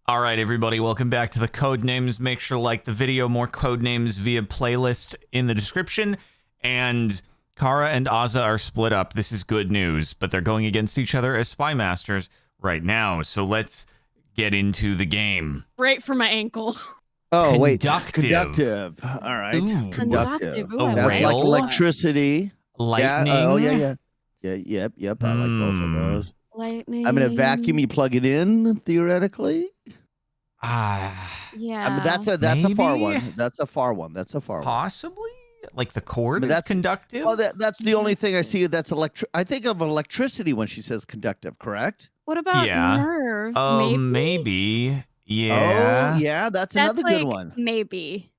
All right, everybody, welcome back to the Codenames. Make sure to like the video, more Codenames via playlist in the description. And Kara and Azza are split up. This is good news, but they're going against each other as Spy Masters right now. So let's get into the game. Right for my ankle. Oh, wait. Conductive. All right. Ooh. Conductive. Ooh, I A That's rail? like electricity. Lightning. Yeah. Oh, yeah. Yep. I like both of those. Lightning. I'm in a vacuum. You plug it in, theoretically. Yeah. I mean, that's a far one. That's a far one. Possibly? Like the cord But is conductive? Well, that's the only thing I see that's electric. I think of electricity when she says conductive, correct? What about nerve? Oh, maybe. Yeah. Oh, yeah. That's another good one. Maybe.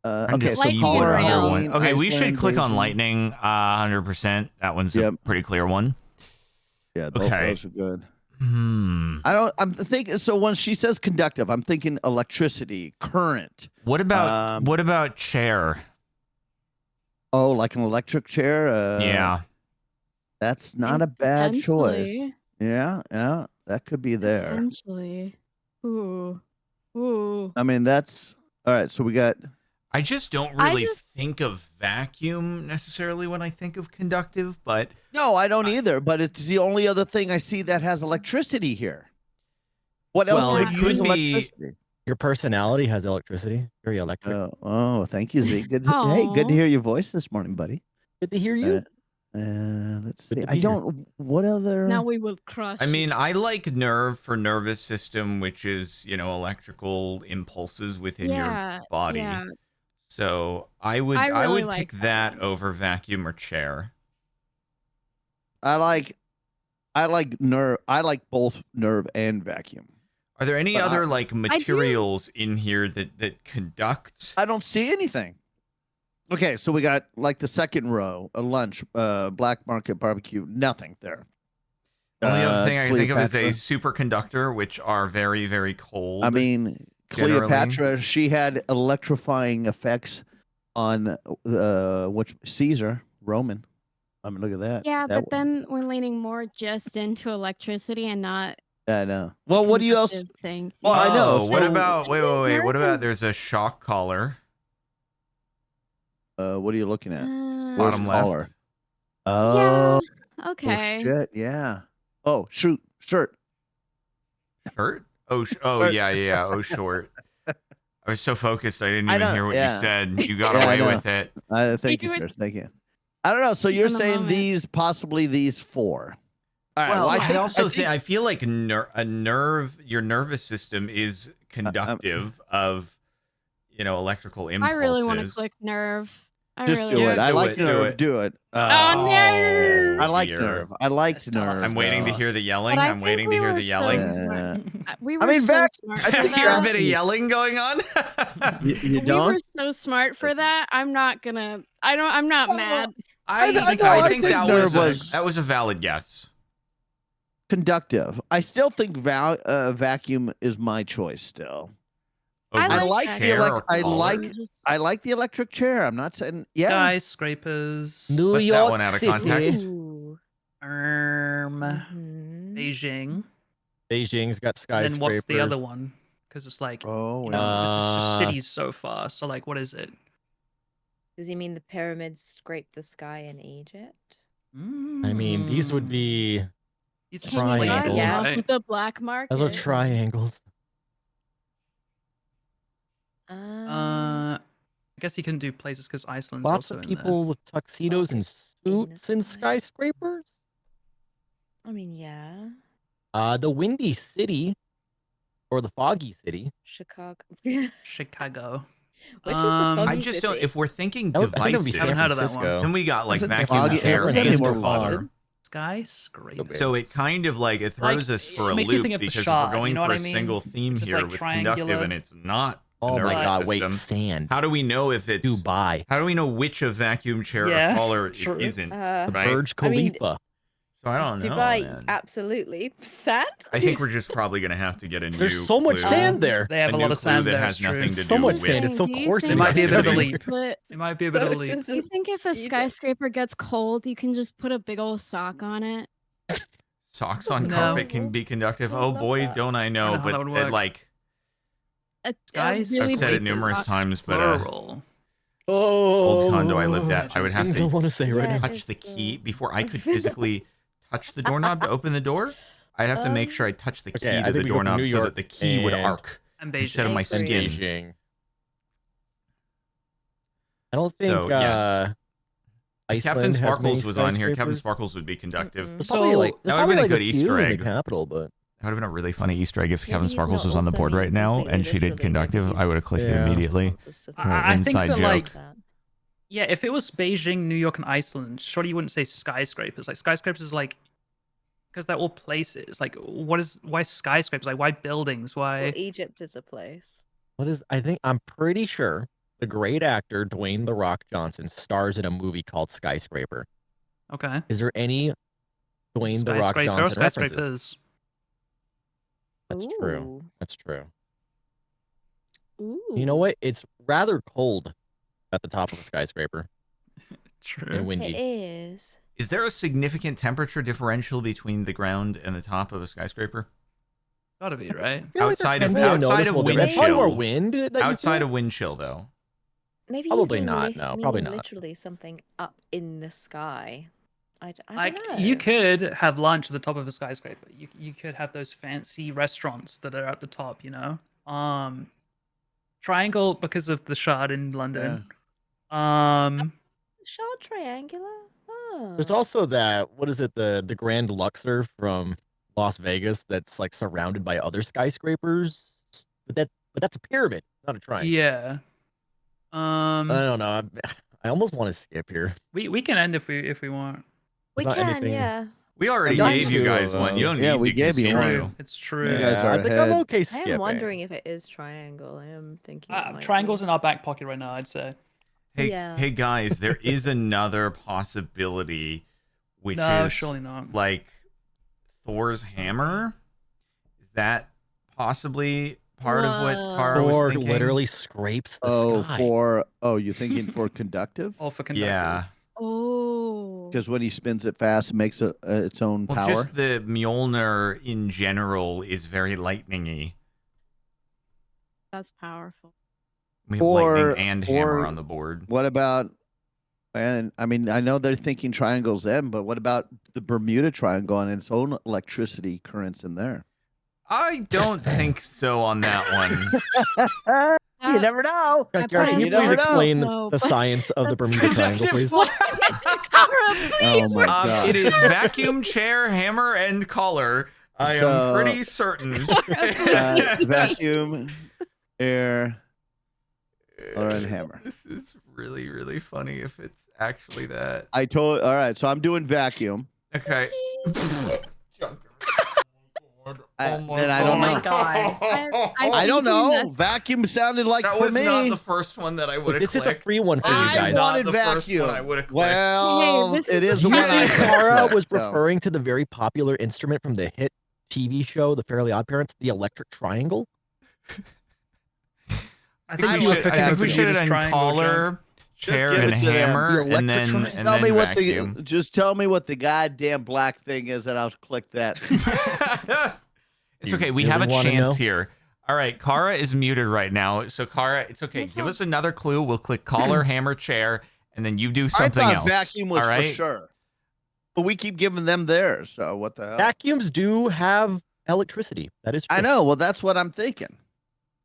Okay, so see Lightning what or other rail. one. Okay, we should Iceland, click on Asian. lightning 100%. That one's a pretty clear one. Yeah, both those are good. I'm thinking. So when she says conductive, I'm thinking electricity, current. What about chair? Oh, like an electric chair. Yeah. That's not a bad choice. Potentially. Yeah, that could be there. Potentially. Ooh. I mean, that's all right. So we got. I just don't really think of vacuum necessarily when I think of conductive, but No, I don't either. But it's the only other thing I see that has electricity here. What else Well, would it use could be- electricity? Your personality has electricity. Very electric. Oh, thank you, Zeke. Good. Hey, good to hear your voice this morning, buddy. Good to hear you. Let's Good see. to I be here. don't. What other? Now we will crush. I mean, I like nerve for nervous system, which is, electrical impulses within your body. Yeah. So I would really like pick that over vacuum or chair. I like nerve. I like both nerve and vacuum. Are there any other materials in here that conduct? I don't see anything. Okay, so we got like the second row, a lunch, black market barbecue, nothing there. Only other thing I can think of is a Cleopatra. superconductor, which are very, very cold. I mean, generally. Cleopatra, she had electrifying effects on which Caesar, Roman. I mean, look at that. Yeah, That but then we're leaning more just into electricity and not. I know. Well, what do you else? conductive things. Well, I know. What so- about wait? What Nerve about and- there's a shock collar? What are you looking at? Bottom Where's left. collar? Oh, Okay. shit, yeah. Oh, shirt. Shirt? Oh, yeah. Oh, short. I was so focused, I didn't I even know, hear what yeah. you said. You got Yeah, I away know. with it. Thank you, sir. Thank you. I don't know. So you're In the saying moment. possibly these four. All right. Well, I think, also think I feel like your nervous system is conductive of, electrical impulses. I really want to click nerve. I just really do want it. Yeah, I do like it, do nerve. it. Do it. Oh, no! I like dear. nerve. I liked nerve. I'm waiting to hear the yelling. But I I'm think waiting to we hear were the so yelling. smart. We were mean, so back- smart I for think Hear a that. bit of yelling going on? You We don't? were so smart for that. I'm not gonna. I'm not mad. I think nerve that was a valid guess. Conductive. I still think vacuum is my choice still. I Over like the chair elec- or I collar? like- I like the electric chair. I'm not saying Skyscrapers. New Put that York one out of City. context. Ooh. Beijing. Beijing's got And skyscrapers. then what's the other one? Because it's like, Oh, this is just Uh, cities so far. So like, what is it? Does he mean the pyramids scrape the sky in Egypt? I mean, these would be These are Can you places, triangles. guys right? the black market? those are triangles. I guess you can do places because Iceland's Lots also of in people with tuxedos and suits In in the sky. skyscrapers. I mean, yeah. The Windy City, or the Foggy City. Chicago. there. Chicago. Which is the I foggy just don't. city? If we're thinking That would, I think it would be devices, San Haven't heard of that one. Francisco. then we got like Isn't it vacuum foggy? chair San and Francisco collar. foggy? Skyscraper. So it kind of like it throws Like, us for it a makes me loop think of the because if shot, we're going you know for what a I mean? single theme Just here like with triangular. conductive and it's not. a Oh my nervous God! Wait, system, sand. how do we know if it's Dubai. How do we know which of vacuum chair Yeah, or collar true. it isn't? Uh, The right? Burj I mean, Khalifa. So I don't know. Dubai, Man. absolutely. Sand? I think we're just probably gonna have to get a new. There's so much clue. sand there. They have A a new lot of clue sand that there. has it's true. nothing to There's so do much with- sand. It's so Do you coarse. think It might be a bit of a City. leap. But It might be a bit of a leap. just do you think if a Egypt. skyscraper gets cold, you can just put a big old sock on it? Socks on No. carpet can be conductive. I Oh love boy, that. don't I I know. know how that would But work. like, Guys, really I've said it big numerous rock. times, but Plural. old condo I lived at, I would have Things to I want to say right Yeah, now. it touch is the key the- before I could physically touch the doorknob to open the door. I'd have to make sure I touched the key Okay, I to think the we go from doorknob New so York that the key would and- arc And instead of Beijing. my I skin. agree. Beijing. I don't think So, yes. If Captain Iceland has many Sparkles was on here, Captain skyscrapers. Sparkles would be conductive. Mm-mm. There's So, probably like, that there's would've been probably a like good few Easter in the egg. capital, but That would have been a really funny Easter egg if Maybe Kevin he's Sparkles not was on the also board meaning right now completely and she did literally, conductive. maybe I would have he's clicked it Yeah. immediately. wants us to I think think inside that, joke. like, that. Yeah, if it was Beijing, New York, and Iceland, surely you wouldn't say skyscrapers. Like skyscrapers is like because they're all places. Like why skyscrapers? Like why buildings? Why Well, Egypt is a place. I'm pretty sure the great actor Dwayne The Rock Johnson stars in a movie called Skyscraper. Okay. Is there any Dwayne The Rock Skyscraper or Johnson references? skyscrapers? That's true. Ooh. That's true. Ooh. You know what? It's rather cold at the top of a skyscraper True. and It windy. is. Is there a significant temperature differential between the ground and the top of a skyscraper? Gotta be, right? I feel like outside there of- can be a outside of noticeable wind difference. Probably more chill. wind. that you Outside feel? of wind chill, though. Maybe Probably he's not, meaning no, probably meaning not. literally something up in the sky. I Like don't know. you could have lunch at the top of a skyscraper. You could have those fancy restaurants that are at the top. You know, Triangle because of the Shard in London. Shard triangular. Oh. There's also that, what is it, the Grand Luxor from Las Vegas that's like surrounded by other skyscrapers. But that's a pyramid, not a triangle. Yeah. I don't know. I almost want to skip here. We can end if we want. we not can, anything- yeah. We already got gave you two guys of one. You those. don't Yeah, need we to gave you continue. one. It's true. You guys are I think I'm ahead. okay I skipping. am wondering if it is triangle. I am thinking. it might Triangle's be. in our back pocket right now. I'd say. Hey, Yeah. hey guys, there is another possibility, which No, is surely not. like Thor's hammer. Is that possibly part of what Whoa. Kara was Or thinking? literally scrapes the sky. You thinking for conductive? All for conductive. Yeah. Oh. Because when he spins it fast, it makes its own Well, power. just the Mjolnir in general is very lightning-y. That's powerful. We have Or- lightning and hammer or- on the board. What about? And I mean, I know they're thinking triangles M, but what about the Bermuda Triangle and its own electricity currents in there? I don't think so on that one. You never know. Backyard, can you You please never explain know. the science of the Bermuda Triangle, please? Kara, Oh please. my god! It is vacuum, chair, hammer, and collar. I am So- pretty certain. Vacuum, air, or a hammer. This is really, really funny if it's actually that. All right, so I'm doing vacuum. Okay. Then I don't know. I don't know. Vacuum sounded like That for was me. not the first one that I would have This is a clicked. free one for you I guys. Not wanted the first vacuum. one I would have clicked. Well, Hey, this it is is a the Do you one I think triangle. Kara clicked, was so. referring to the very popular instrument from the hit TV show, The Fairly Odd Parents, the electric triangle? I think I you were like cooking I think with we should have Bermuda's done triangle, collar, chair, give and it to them. hammer, The and then electric and Tell then me what vacuum. just tell me what the goddamn black thing is, and I'll click that. It's You okay. We really have a wanna chance know? here. All right, Kara is muted right now. So Kara, it's okay. Give us another clue. We'll click collar, hammer, chair, and then you do something I thought else. vacuum was all right? for sure, but we keep giving them theirs. So what the hell? Vacuums do have electricity. That is true. I know. Well, that's what I'm thinking.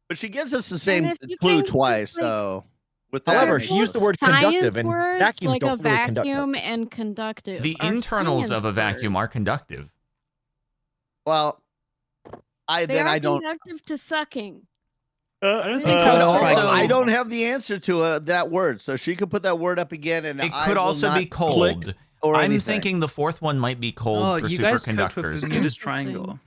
But she gives us the same if you clue can twice. just, like, So with that, However, it she makes used the sense. word Science conductive, and words, vacuums like don't a really conduct. vacuum electricity. and conductive. The are internals science of a vacuum words. are conductive. Well, They then are I don't. conductive to sucking. I don't think could also- I don't have the answer to that word, so she could put that word up again, and It I could will also not be click cold. or I'm anything. thinking the fourth one might be cold Oh, for you guys cooked with superconductors. Bermuda's Interesting. triangle.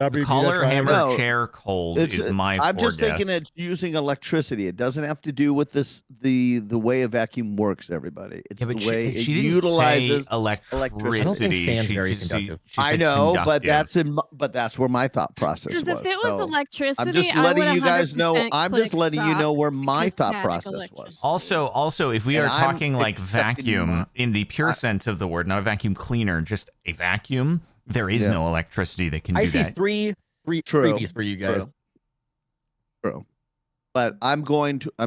Collar, hammer, No, chair, cold It's, is my I'm just thinking guess. it's using electricity. It doesn't have to do with the way a vacuum works. Everybody, it's Yeah, the but way she it didn't utilizes say electricity. I don't think sand's She- very she- conductive. she I said know, but conductive. that's where my thought process Because was. if it was So electricity, I'm just I letting would you guys know. 100% I'm just click letting you know stop where my because thought static process electricity. was. Also, if we And are I'm talking like accepting vacuum in the pure sense of the word, not a vacuum cleaner, just a vacuum, there is Yeah. no electricity that can I do see that. three True. freebies for you guys. True. But I'm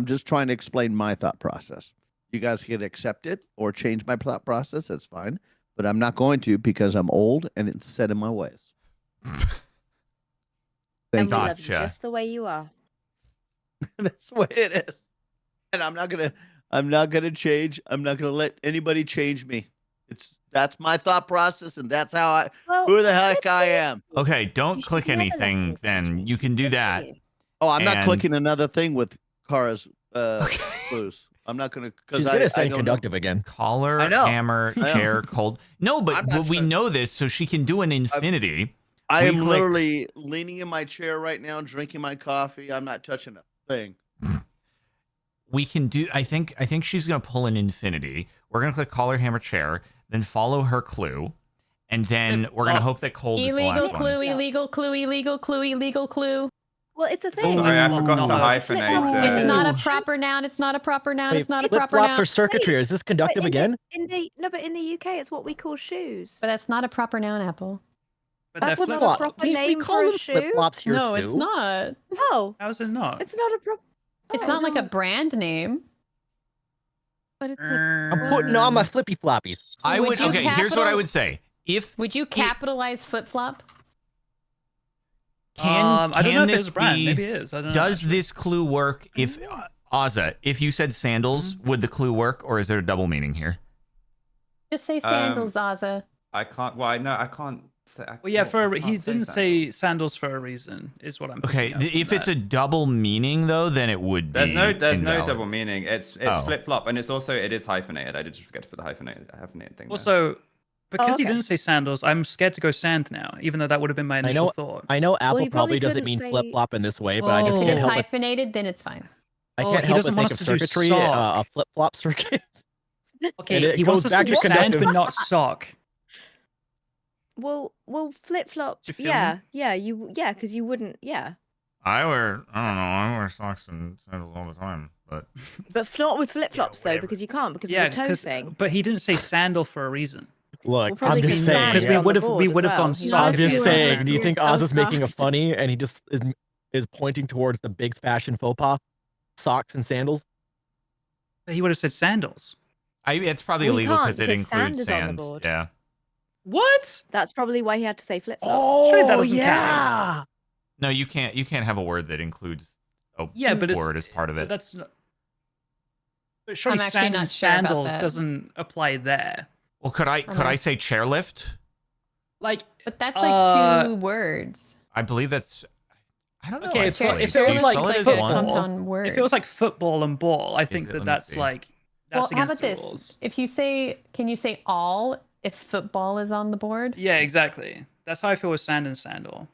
just trying to explain my thought process. You guys can accept it or change my thought process. That's fine. But I'm not going to because I'm old and it's set in my ways. And Thank we you. love you Gotcha. just the way you are. That's the way it is. And I'm not gonna change. I'm not gonna let anybody change me. That's my thought process, and that's how Well, who the heck good I for you. am. Okay, don't You should click never let anything anything then. change You can do Good for that. you. Oh, I'm not And- clicking another thing with Kara's Okay. clues. I'm not gonna because She's gonna say conductive again. Collar, I know. hammer, I know. chair, cold. No, but I'm not we trying- know this, so she can do an infinity. I We am click- literally leaning in my chair right now, drinking my coffee. I'm not touching a thing. We can do. I think she's gonna pull an infinity. We're gonna click collar, hammer, chair, then follow her clue, and then we're gonna hope that cold is the Illegal last clue, one. illegal clue, illegal clue, illegal clue. Well, it's a thing. Sorry, I forgot to Ooh. hyphenate. It's not a Ooh. proper noun. It's not a proper noun. Wait, It's not a flip proper flops noun. or circuitry? Is this conductive again? But in the UK, it's what we call shoes. But that's not a proper noun, Apple. But That they're would be a flip-flops. proper We name call for a them flip shoe. flops here No, too. it's not. No, How's it not? it's not a proper. It's not like a brand name. But it's a. I'm putting on my flippy floppies. I Would would. you Okay, here's what I capital- would say. If Would you capitalize flip flop? can I don't know if this it's a brand. be? Maybe it is. I don't know. Does actually. this clue work? If Ozza, if you said sandals, would the clue work, or is there a double meaning here? Just say sandals, Zaza. I can't. Well, no, I can't. Well, yeah, I he can't didn't sandals. say sandals for a reason, is what I'm. Okay, picking up from if it's that. a double meaning though, then it would be. There's no invalid. double meaning. It's Oh. flip flop, and it is hyphenated. I did just forget to put the hyphenated thing. there. Also, because he okay. didn't say sandals, I'm scared to go sand now, even though that would have been my initial know- thought. I know Apple you probably probably doesn't couldn't mean say- flip flop in this way, but I just Oh. If can't it's help it. hyphenated, then it's fine. I Oh, can't he help doesn't but want think us of to do circuitry, sock. a flip flop circuit. Okay, And it he wants goes us back to to do sand, conductive. but not sock. Well, flip flop. Do you feel me? Because you wouldn't. Yeah, I wear socks and sandals all the time, but but not with flip flops though, whatever. because you can't because Yeah, of the toe 'cause- thing. but he didn't say sandal for a reason. We'll Look, probably I'm put just sand saying. Because we on the would have board as gone well. sock. I'm if he just was saying. sand. Do you think You're Oz so is making a soft. funny and he just is pointing towards the big fashion faux pas, socks and sandals? He would have said sandals. it's probably Well, he illegal can't because it because includes sand is on the sand. board. Yeah. What? That's probably why he had to say flip flop. Surely that Oh doesn't count. yeah. No, you can't. You can't have a word that includes a Yeah, but it's word as part of But it. that's not. But surely I'm actually sand not and sure about sandal that. doesn't apply there. Well, could I not- say chairlift? Like, But that's like Uh, 2 words. I believe that's. I don't know. Okay, if actually. it Do was you like spell it as football, one? compound word. if it was like football and ball, I think it? that Let me that's see. like well, that's how against about the this? rules. If you say, can you say all if football is on the board? Yeah, exactly. That's how I feel with sand and sandal.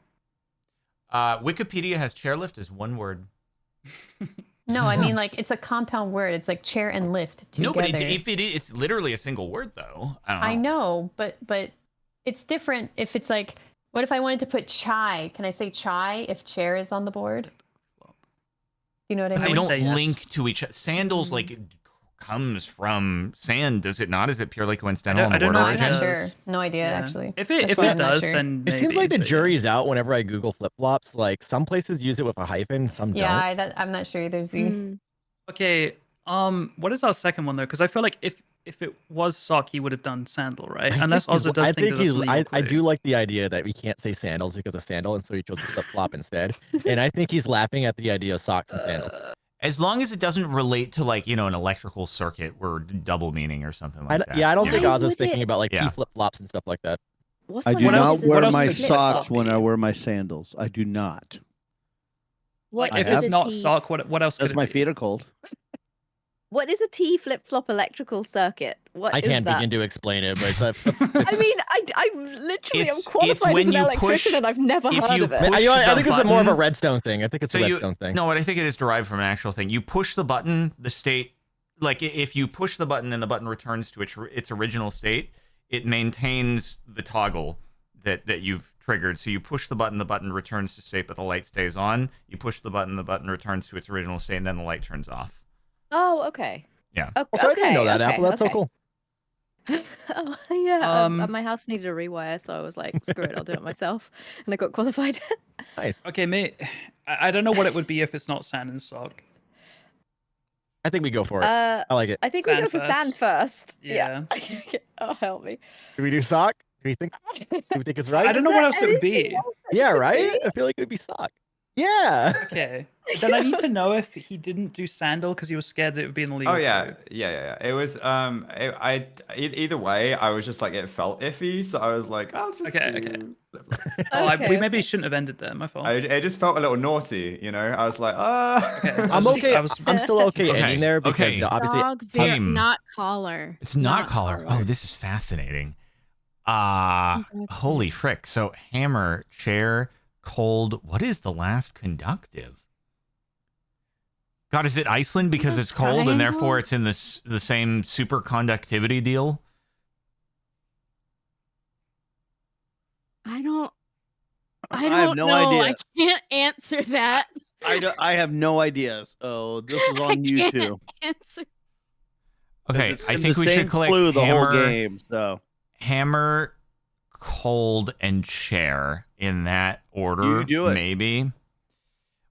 Wikipedia has chairlift as one word. No, I mean like it's a compound word. It's like chair and lift together. No, but if it is, it's literally a single word though. I don't know. I know, but it's different if it's like, what if I wanted to put chai? Can I say chai if chair is on the board? You know what I But mean? they would don't say yes. link to each other. Sandals like it comes from sand, does it not? Is it purely coincidental I on the don't word know I'm if not it origin? does. sure. No idea, Yeah. actually. If That's it why I'm not does, sure. then It seems like the maybe, but yeah. jury's out whenever I Google flip flops. Like some places use it with a hyphen, some Yeah, don't. I'm not sure either. Z. Mm. Okay. What is our second one though? Because I feel like if it was sock, he would have done sandal, right? Unless Ozza does think that that's a legal I clue. do like the idea that we can't say sandals because of sandal, and so he chose flip flop instead. And I think he's laughing at the idea of socks and sandals. As long as it doesn't relate to like, an electrical circuit or double meaning or something like that. I don't you think know? Why Oz is would thinking it- about like Yeah. key flip flops and stuff like that. What's I one do of What not else- those what wear else my could flip socks flop when I be? wear my sandals. I do not. What Like if I it's have- not sock, what else could Because it my be? feet are cold. What is a T flip-flop electrical circuit? What I is can't that? begin to explain it, but it's a. I mean, I'm literally It's qualified when as an you electrician, push- and I've never if heard you of it. push I the think this is more of a button- redstone thing. I think it's a redstone thing. No, what I think it is derived from an actual thing. You push the button, the state, like if you push the button and the button returns to its original state, it maintains the toggle that you've triggered. So you push the button returns to state, but the light stays on. You push the button returns to its original state, and then the light turns off. Oh, okay. Yeah. Okay, Also, I didn't know that, okay, Apple. That's so okay. cool. Oh, yeah. My Um, house needed a rewire, so I was like, screw it, I'll do it myself. And I got qualified. Nice. Okay, mate. I don't know what it would be if it's not sand and sock. I think we go for it. I like it. I think we Sand go for sand first. Yeah. Oh, help me. Do we do sock? Do we think it's right? I don't know what else it would be. Yeah, right? I feel like it'd be sock. Yeah. Okay. Then I need to know if he didn't do sandal because he was scared that it would be an illegal. Oh yeah, code. yeah. It was either way, I was just like it felt iffy, so I was like, I'll just Okay, do flip-flops. Oh, we Okay. maybe shouldn't have ended there. My fault. It just felt a little naughty, you know. I was like, ah. Okay. I'm okay. I'm still okay Okay, ending there because okay. obviously Dog zero, Team. not collar. It's not collar. Oh, this is fascinating. Holy frick. So hammer, chair, cold. What is the last conductive? God, is it Iceland because a it's cold and therefore triangle? it's in the same superconductivity deal? I don't have no know. idea. I can't answer that. I have no idea. So this is on you can't two. answer. Okay, It's I been think the we same should collect clue the whole hammer, game. So hammer, cold, and chair in that order. You do it. Maybe.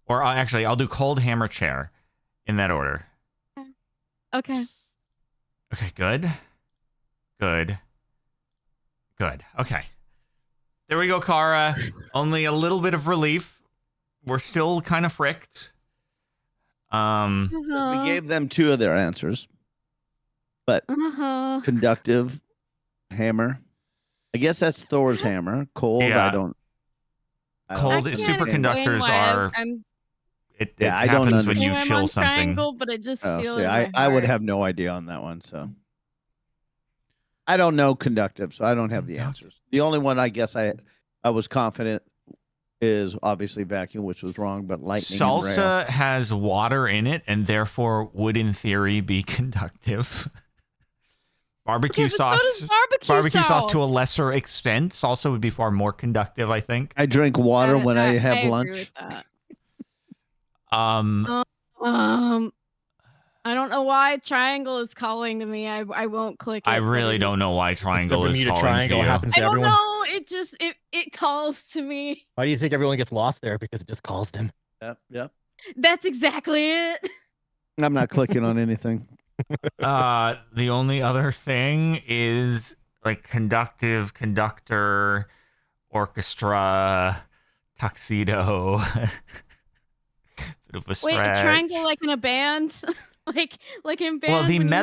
Or actually, I'll do cold, hammer, chair in that order. Okay. Okay, good. Good. Okay. There we go, Kara. Only a little bit of relief. We're still kind of fricked. we gave them two of their answers, but Uh-huh. conductive, hammer. I guess that's Thor's hammer. Cold. Yeah. I don't Cold I is can't superconductors explain why are. I'm It Yeah, I don't happens when understand. you I'm chill on something. triangle, but I just Oh, feel see, in I my would heart. have no idea on that one. So I don't know conductive, so I don't have the answers. The only one I guess I was confident is obviously vacuum, which was wrong, but lightning. and rail. Salsa has water in it and therefore would in theory be conductive. Barbecue Okay, but so sauce. does barbecue sauce to a lesser extent. Salsa would be far more conductive, I think. I drink water when I have agree lunch. with that. Um, I don't know why triangle is calling to me. I won't click it. I but really it- don't know why It's the triangle is Bermuda calling Triangle to you. happens I to don't everyone. know. It just it calls to me. Why do you think everyone gets lost there? Because it just calls them. Yep. That's exactly it. I'm not clicking on anything. The only other thing is like conductive, conductor, orchestra, tuxedo. Bit of a Wait, stretch. a triangle like in a band, like in band. Well, the when you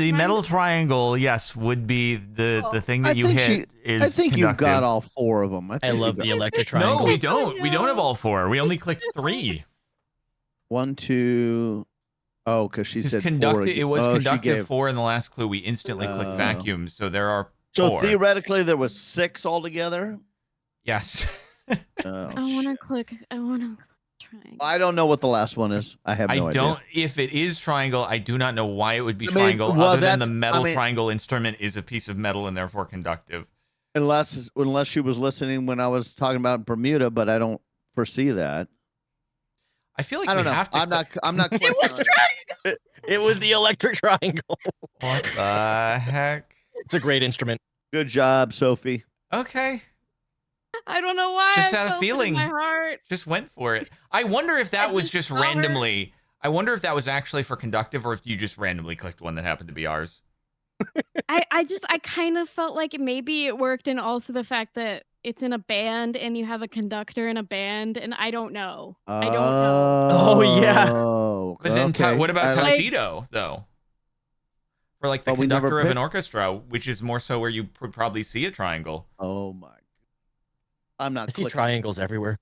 have metal triangle, yes, would be the thing that I you think hit is I think you've got conductive. all four of them. I, I think love you the got electric No, triangle. we don't. We don't have all four. We only clicked 3. 1, 2. Oh, because she It's said conductive. 4. It was she conductive gave- 4 in the last clue. We instantly clicked Oh. vacuum, so there are So 4. theoretically, there was 6 altogether. Yes. Oh, I want to shit. click. I want to triangle. I don't know what the last one is. I have no I idea. don't. If it is triangle, I do not know why it would be I mean, triangle, well, other than the that's- metal I mean- triangle instrument is a piece of metal and therefore conductive. Unless she was listening when I was talking about Bermuda, but I don't foresee that. I feel like I don't we know. have to. I'm not. It was clicking on triangle. It was the electric triangle. What the heck? It's a great instrument. Good job, Sophie. Okay, I don't know why. Just I had a felt it in feeling. my heart. just went for it. I wonder if that I was just just felt it. randomly. I wonder if that was actually for conductive, or if you just randomly clicked one that happened to be ours. I kind of felt like maybe it worked, and also the fact that it's in a band and you have a conductor in a band, and I don't know. I don't know. Oh, yeah. Oh, But then, okay. what about I- Like- tuxedo though? For like the But we never conductor of an picked- orchestra, which is more so where you probably see a triangle. Oh my! I'm not I see clicking. triangles everywhere.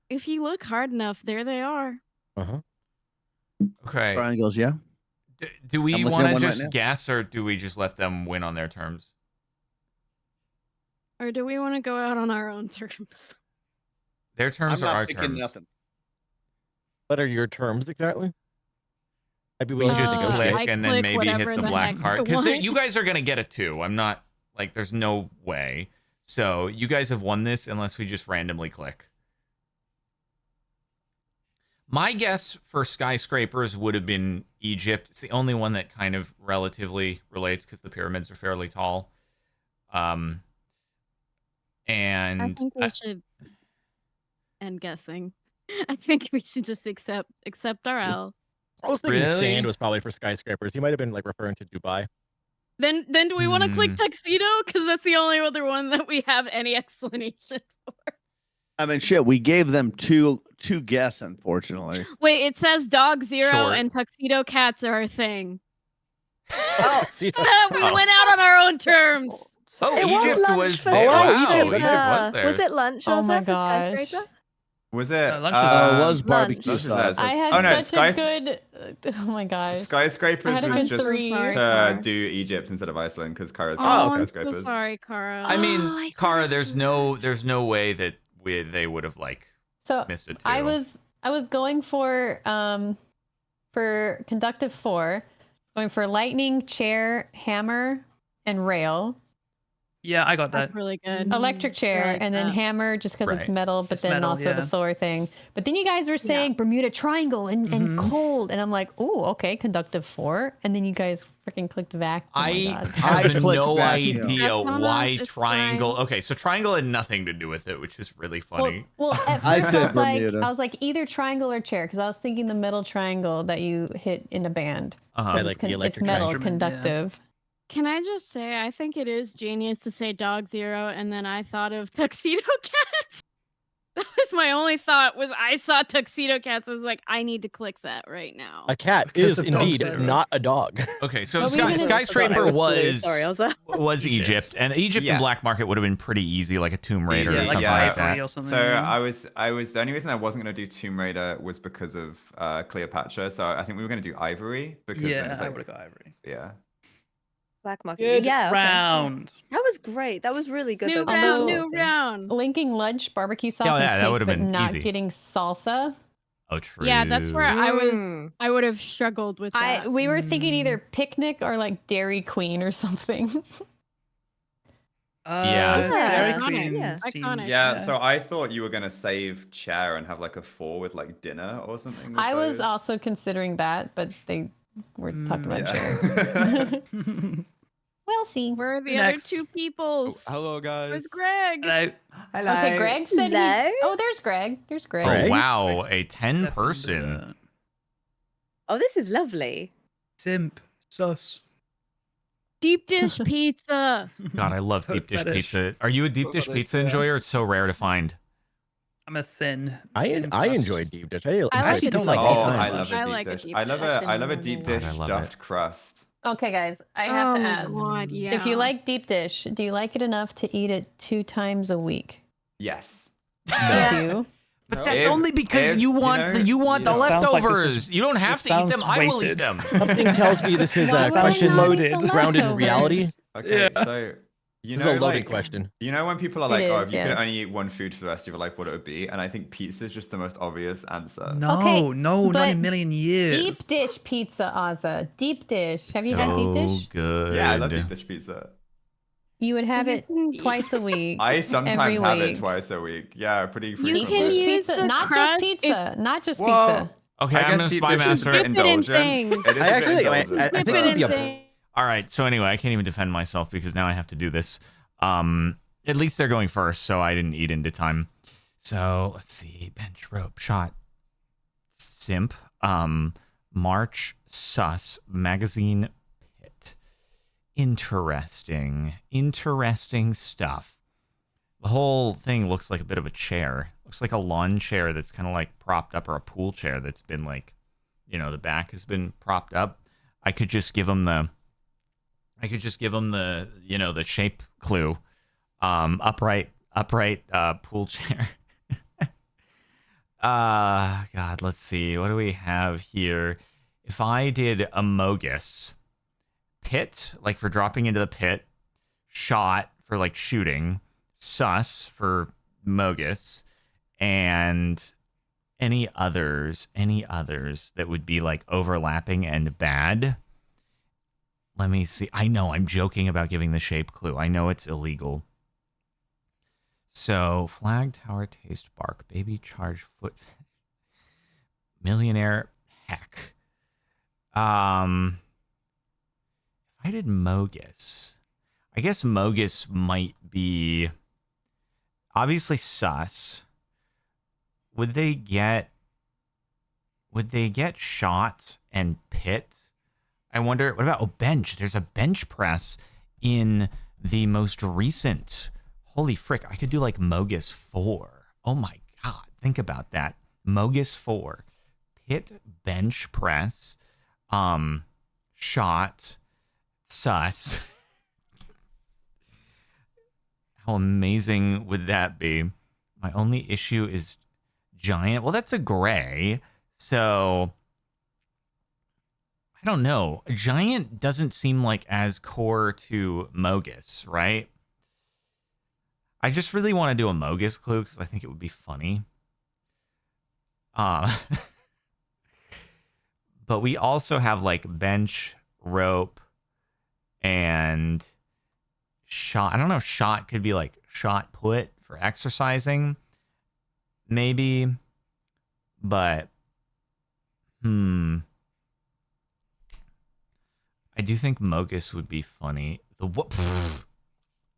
If you look hard enough, there they are. Uh-huh. Okay. Triangles, yeah. Do we I'm looking want at to one right just now. guess, or do we just let them win on their terms? Or do we want to go out on our own terms? Their I'm terms are not our picking terms. nothing. What are your terms exactly? I'd be We willing to just negotiate. click I and then click maybe hit whatever the the black heck card. I Because want. you guys are going to get a 2. I'm not, like, there's no way. So you guys have won this unless we just randomly click. My guess for skyscrapers would have been Egypt. It's the only one that kind of relatively relates because the pyramids are fairly tall. I And think we should end guessing. I think we should just accept our L. I was thinking Really? sand was probably for skyscrapers. He might have been like referring to Dubai. Then do we want to click Hmm. tuxedo? Because that's the only other one that we have any explanation for. I mean, shit. We gave them two guess, unfortunately. Wait, it says dog 0 Short. and tuxedo cats are a thing. See, We went out on our own terms. Oh, It was Egypt lunch was for there. Wow, skyscraper. Egypt was there. Was it lunch? Oh also my for gosh. skyscraper? Was it? lunch was It was Lunch. barbecue Lunch was sauce. there. I had Oh, no, such a good. Oh my gosh. Skyscrapers I had a was good just 3. Sorry, to Cara. do Egypt instead of Iceland because Kara's Oh, got I'm so skyscrapers. sorry, Cara. I mean, Oh, I thought Kara, it there's was no way that they would have like So missed it too. I was going for conductive 4, going for lightning, chair, hammer, and rail. Yeah, I got that. That's really good. Electric chair, I like and then that. hammer just because it's Right. metal, but It's then metal, also the yeah. Thor thing. But then you guys were saying Bermuda Triangle and Mhm. cold, and I'm like, oh, okay, conductive 4, and then you guys freaking clicked vac. Oh my I God. have I clicked no vacuum. idea That's not why enough, it's triangle. fine. Okay, so triangle had nothing to do with it, which is really funny. Well, at I first said Bermuda. I was like either triangle or chair because I was thinking the metal triangle that you hit in a band. Uh-huh. Yeah, 'Cause like the it's electric metal, instrument, yeah. conductive. Can I just say, I think it is genius to say dog 0, and then I thought of tuxedo cats. That was my only thought. Was I saw tuxedo cats. I was like, I need to click that right now. a cat Because is of dog indeed zero. not a dog. Okay, so What were you gonna- skyscraper I was blue. was Sorry, Elsa. was Egypt. Egypt, and Egypt Yeah. and black market would have been pretty easy, like a Tomb Raider Yeah, or something yeah. like that. Ivory or something, So yeah. I was the only reason I wasn't going to do Tomb Raider was because of Cleopatra. So I think we were going to do Ivory because then Yeah, it's I like, would have got Ivory. yeah. Black market. Good Yeah. okay. round. That was great. That was really good. New though. round, Although- new Awesome. round. Linking lunch, barbecue sauce, Oh, and yeah, that cake, would've but been not easy. getting salsa. Oh, true. Yeah, that's where Mm. I would have struggled with that. We were thinking either picnic or like Dairy Queen or something. Yeah. Dairy Iconic, Queen yeah. seemed- Iconic. Yeah, so I thought you were gonna save chair and have like a 4 with like dinner or something. with I was those. also considering that, but they were talking about chair. Yeah. We'll see. Where are the Next. other 2 peoples? Hello, guys. Where's Greg? Hello. Hello. Okay, Greg said Hello? Oh, there's Greg. There's Greg. Oh Right? wow, a 10 Definitely person. the Oh, this is lovely. Simp. Sus. Deep dish pizza. God, I love deep dish Fetish. pizza. Are you a deep dish Fetish, pizza yeah. enjoyer? It's so rare to find. I'm a thin. I thin I crust. enjoy deep dish. I like enjoy a pizza deep like Oh, all dish. I kinds. love a I deep like a dish. deep I love dish. a deep God, I dish love stuffed crust. Okay, guys, I have Oh to my ask. god, yeah. If you like deep dish, do you like it enough to eat it 2 times a week? Yes. You do? But No. that's If- only because if, you you want know, the It the sounds like this leftovers. is- you don't have this to eat them. sounds I will eat weighted. them. Something tells me this is Why a would I question not eat the grounded in leftovers? reality. Okay, Yeah. so you This know, is a loaded like, question. you know when people are It like, oh, is, if you could yes. only eat one food for the rest of your life, what it would be? And I think pizza is just the most obvious answer. No, Okay, no, not but in a million years. Deep dish pizza, Ozza. Deep dish. Have you had deep So dish? good. Yeah, I love deep dish pizza. You would have You it can- twice a week. I every sometimes have it week. twice a week. Yeah, pretty You frequently. can Dish use pizza, the not crust just if- pizza, not just Well, pizza. Okay, I I'm guess gonna deep spy dish is a master. bit Dip it in indulgent. things. It is I a bit actually- I- indulgent. I Dip think it it'd in be a- things. All right, so anyway, I can't even defend myself because now I have to do this. At least they're going first, so I didn't eat into time. So let's see, bench, rope, shot, simp, march, sus, magazine, pit. Interesting stuff. The whole thing looks like a bit of a chair. Looks like a lawn chair that's kind of like propped up, or a pool chair that's been like, the back has been propped up. I could just give them the the shape clue. Upright pool chair. God, let's see. What do we have here? if I did a Mogus, pit, like for dropping into the pit, shot for like shooting, sus for Mogus, and any others that would be like overlapping and bad. Let me see. I know I'm joking about giving the shape clue. I know it's illegal. So flag, tower, taste, bark, baby, charge, foot, millionaire, heck. If I did Mogus, I guess Mogus might be obviously sus. Would they get shot and pit? I wonder, what about bench? There's a bench press in the most recent. Holy frick, I could do like Mogus 4. Oh my god, think about that. Mogus 4. Pit, bench press, shot, sus. How amazing would that be? My only issue is giant. Well, that's a gray, so I don't know. Giant doesn't seem like as core to Mogus, right? I just really want to do a Mogus clue because I think it would be funny. But we also have like bench, rope, and shot. I don't know if shot could be like shot put for exercising. Maybe. But, I do think Mogus would be funny. The what?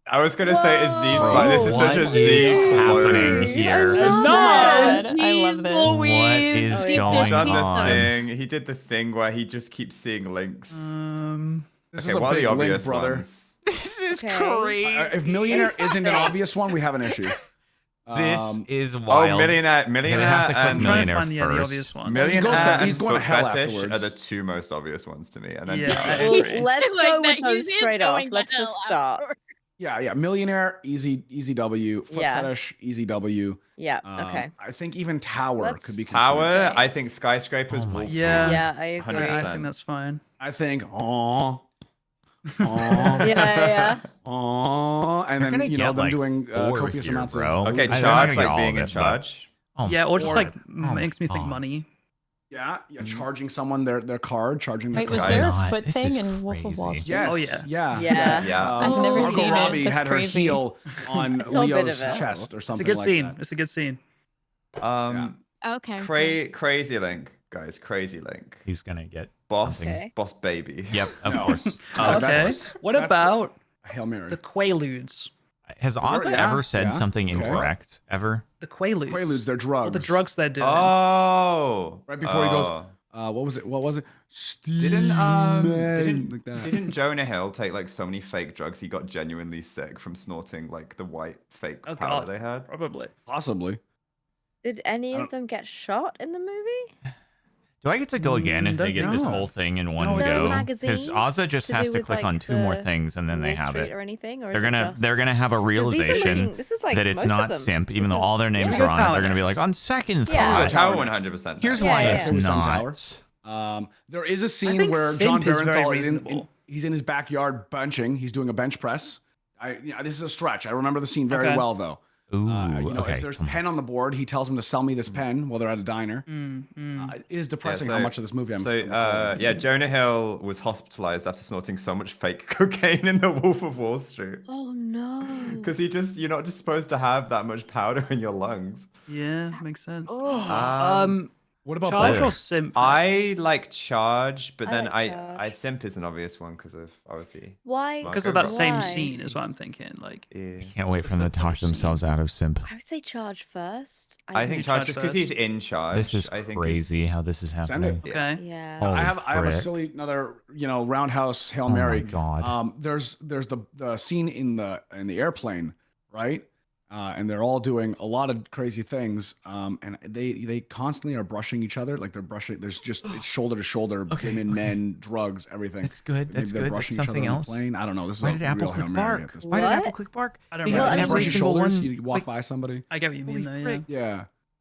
I was gonna say it's Z's, but this is such a What Z is happening clue. here? I love God. it. I love this. What is Oh, yeah. He's going done the on? thing. He did the thing where he just keeps seeing links. This Okay, is a what are big the link, obvious brother. ones? This is Okay. crazy. If millionaire isn't an obvious one, we have an issue. This is wild. Oh, millionaire, have to click and millionaire. Trying to find the first. obvious one. millionaire he's and going to foot hell fetish afterwards. are the two most obvious ones to me. And then Yeah, I Well, agree. let's Like go that, with those he is straight off. going to Let's hell just start. afterwards. Yeah. Millionaire, easy W. Foot Yeah. fetish, easy W. Yeah. Okay. I think even tower Let's- could be Tower, considered. Okay. I think skyscrapers, Oh my Wall Yeah. Street. Yeah, I agree. 100%. I think that's fine. I think aww, Yeah. and They're then gonna you know get, them like, doing 4 copious here, amounts bro. of. Okay, I don't charge, get like all being of in it, but- charge. Oh Yeah, or just like my makes me think God. money. Yeah, charging someone their card, charging their Wait, was card. there not. a foot This thing is in Wolf of Wall crazy. Street? Yes. Oh, yeah. Yeah. Yeah. Yeah. I've never Margot seen it. Robbie That's had crazy. her heel on saw a bit Leo's of it. chest or It's a something good like scene. that. It's a good scene. Okay. okay. Crazy link, guys. Crazy link. He's gonna get Boss, Okay. boss baby. Yep, of No. course. Okay. that's- What that's about A Hail Mary. the Quaaludes? Has Ozza Yeah, ever said yeah, something okay. incorrect ever? The Quaaludes. Quaaludes, they're drugs. All the drugs they're doing. Oh. Right before he goes, Oh. what was it? Steve Didn't like that. didn't Jonah Hill take like so many fake drugs he got genuinely sick from snorting like the white fake Oh, powder God. they had? Probably. Possibly. Did any I of them get shot in the movie? Do I get to go again if they don't get this know. whole thing in one Is there a go? magazine Because Ozza just to has do to with, click like, on 2 more the things and then they Wall have Street it. or anything, or They're is it gonna just... they're gonna have a 'Cause these are realization looking- this is like that it's most of not them. simp, even This though all is- their names Yeah. are on it. Tower They're gonna be next. like, on second Yeah. thought. Tower Tower 100%. Here's Yeah, why yeah. it's So we send Tower. not. There is a I scene think where Simp John is very Barenthal is in reasonable. he's in his backyard benching. He's doing a bench press. This is a stretch. I remember the scene very Okay. well though. Ooh, If okay. there's come on. pen on the board, he tells him to sell me this pen while they're at a diner. Mm. It is depressing so- how much of this movie I'm. So recalling. yeah, Jonah Hill was hospitalized after snorting so much fake cocaine in The Wolf of Wall Street. Oh no. Because you're not just supposed to have that much powder in your lungs. Yeah, makes sense. Um, What about Charge both? or simp? I like Charge, but I then like I Charge. Simp is an obvious one because of obviously. Why? Marco Because of that Robbie. same Why? scene is what I'm thinking. Like, Yeah. Can't wait for them to talk themselves out of simp. I would say charge first. I think Charge just because first. he's in charge. This is I think crazy how this is Send it. happening. okay. Yeah. Holy I have a frick. silly another roundhouse Hail Oh my Mary. God. There's the scene in the airplane, right? And they're all doing a lot of crazy things. And they constantly are brushing each other, like they're brushing. There's just it's shoulder to shoulder, Okay, women, okay. men, drugs, everything. That's good. Maybe That's they're good. That's brushing each other something on the else. plane. I don't know. This is Why a did Apple real Hail Click Mary bark? at this Why point. did What? Apple Click bark? I don't They remember. have Well, I every Brushing single shoulders, one. you walk like, by somebody. I get what you mean, holy though. frick. Yeah. Yeah.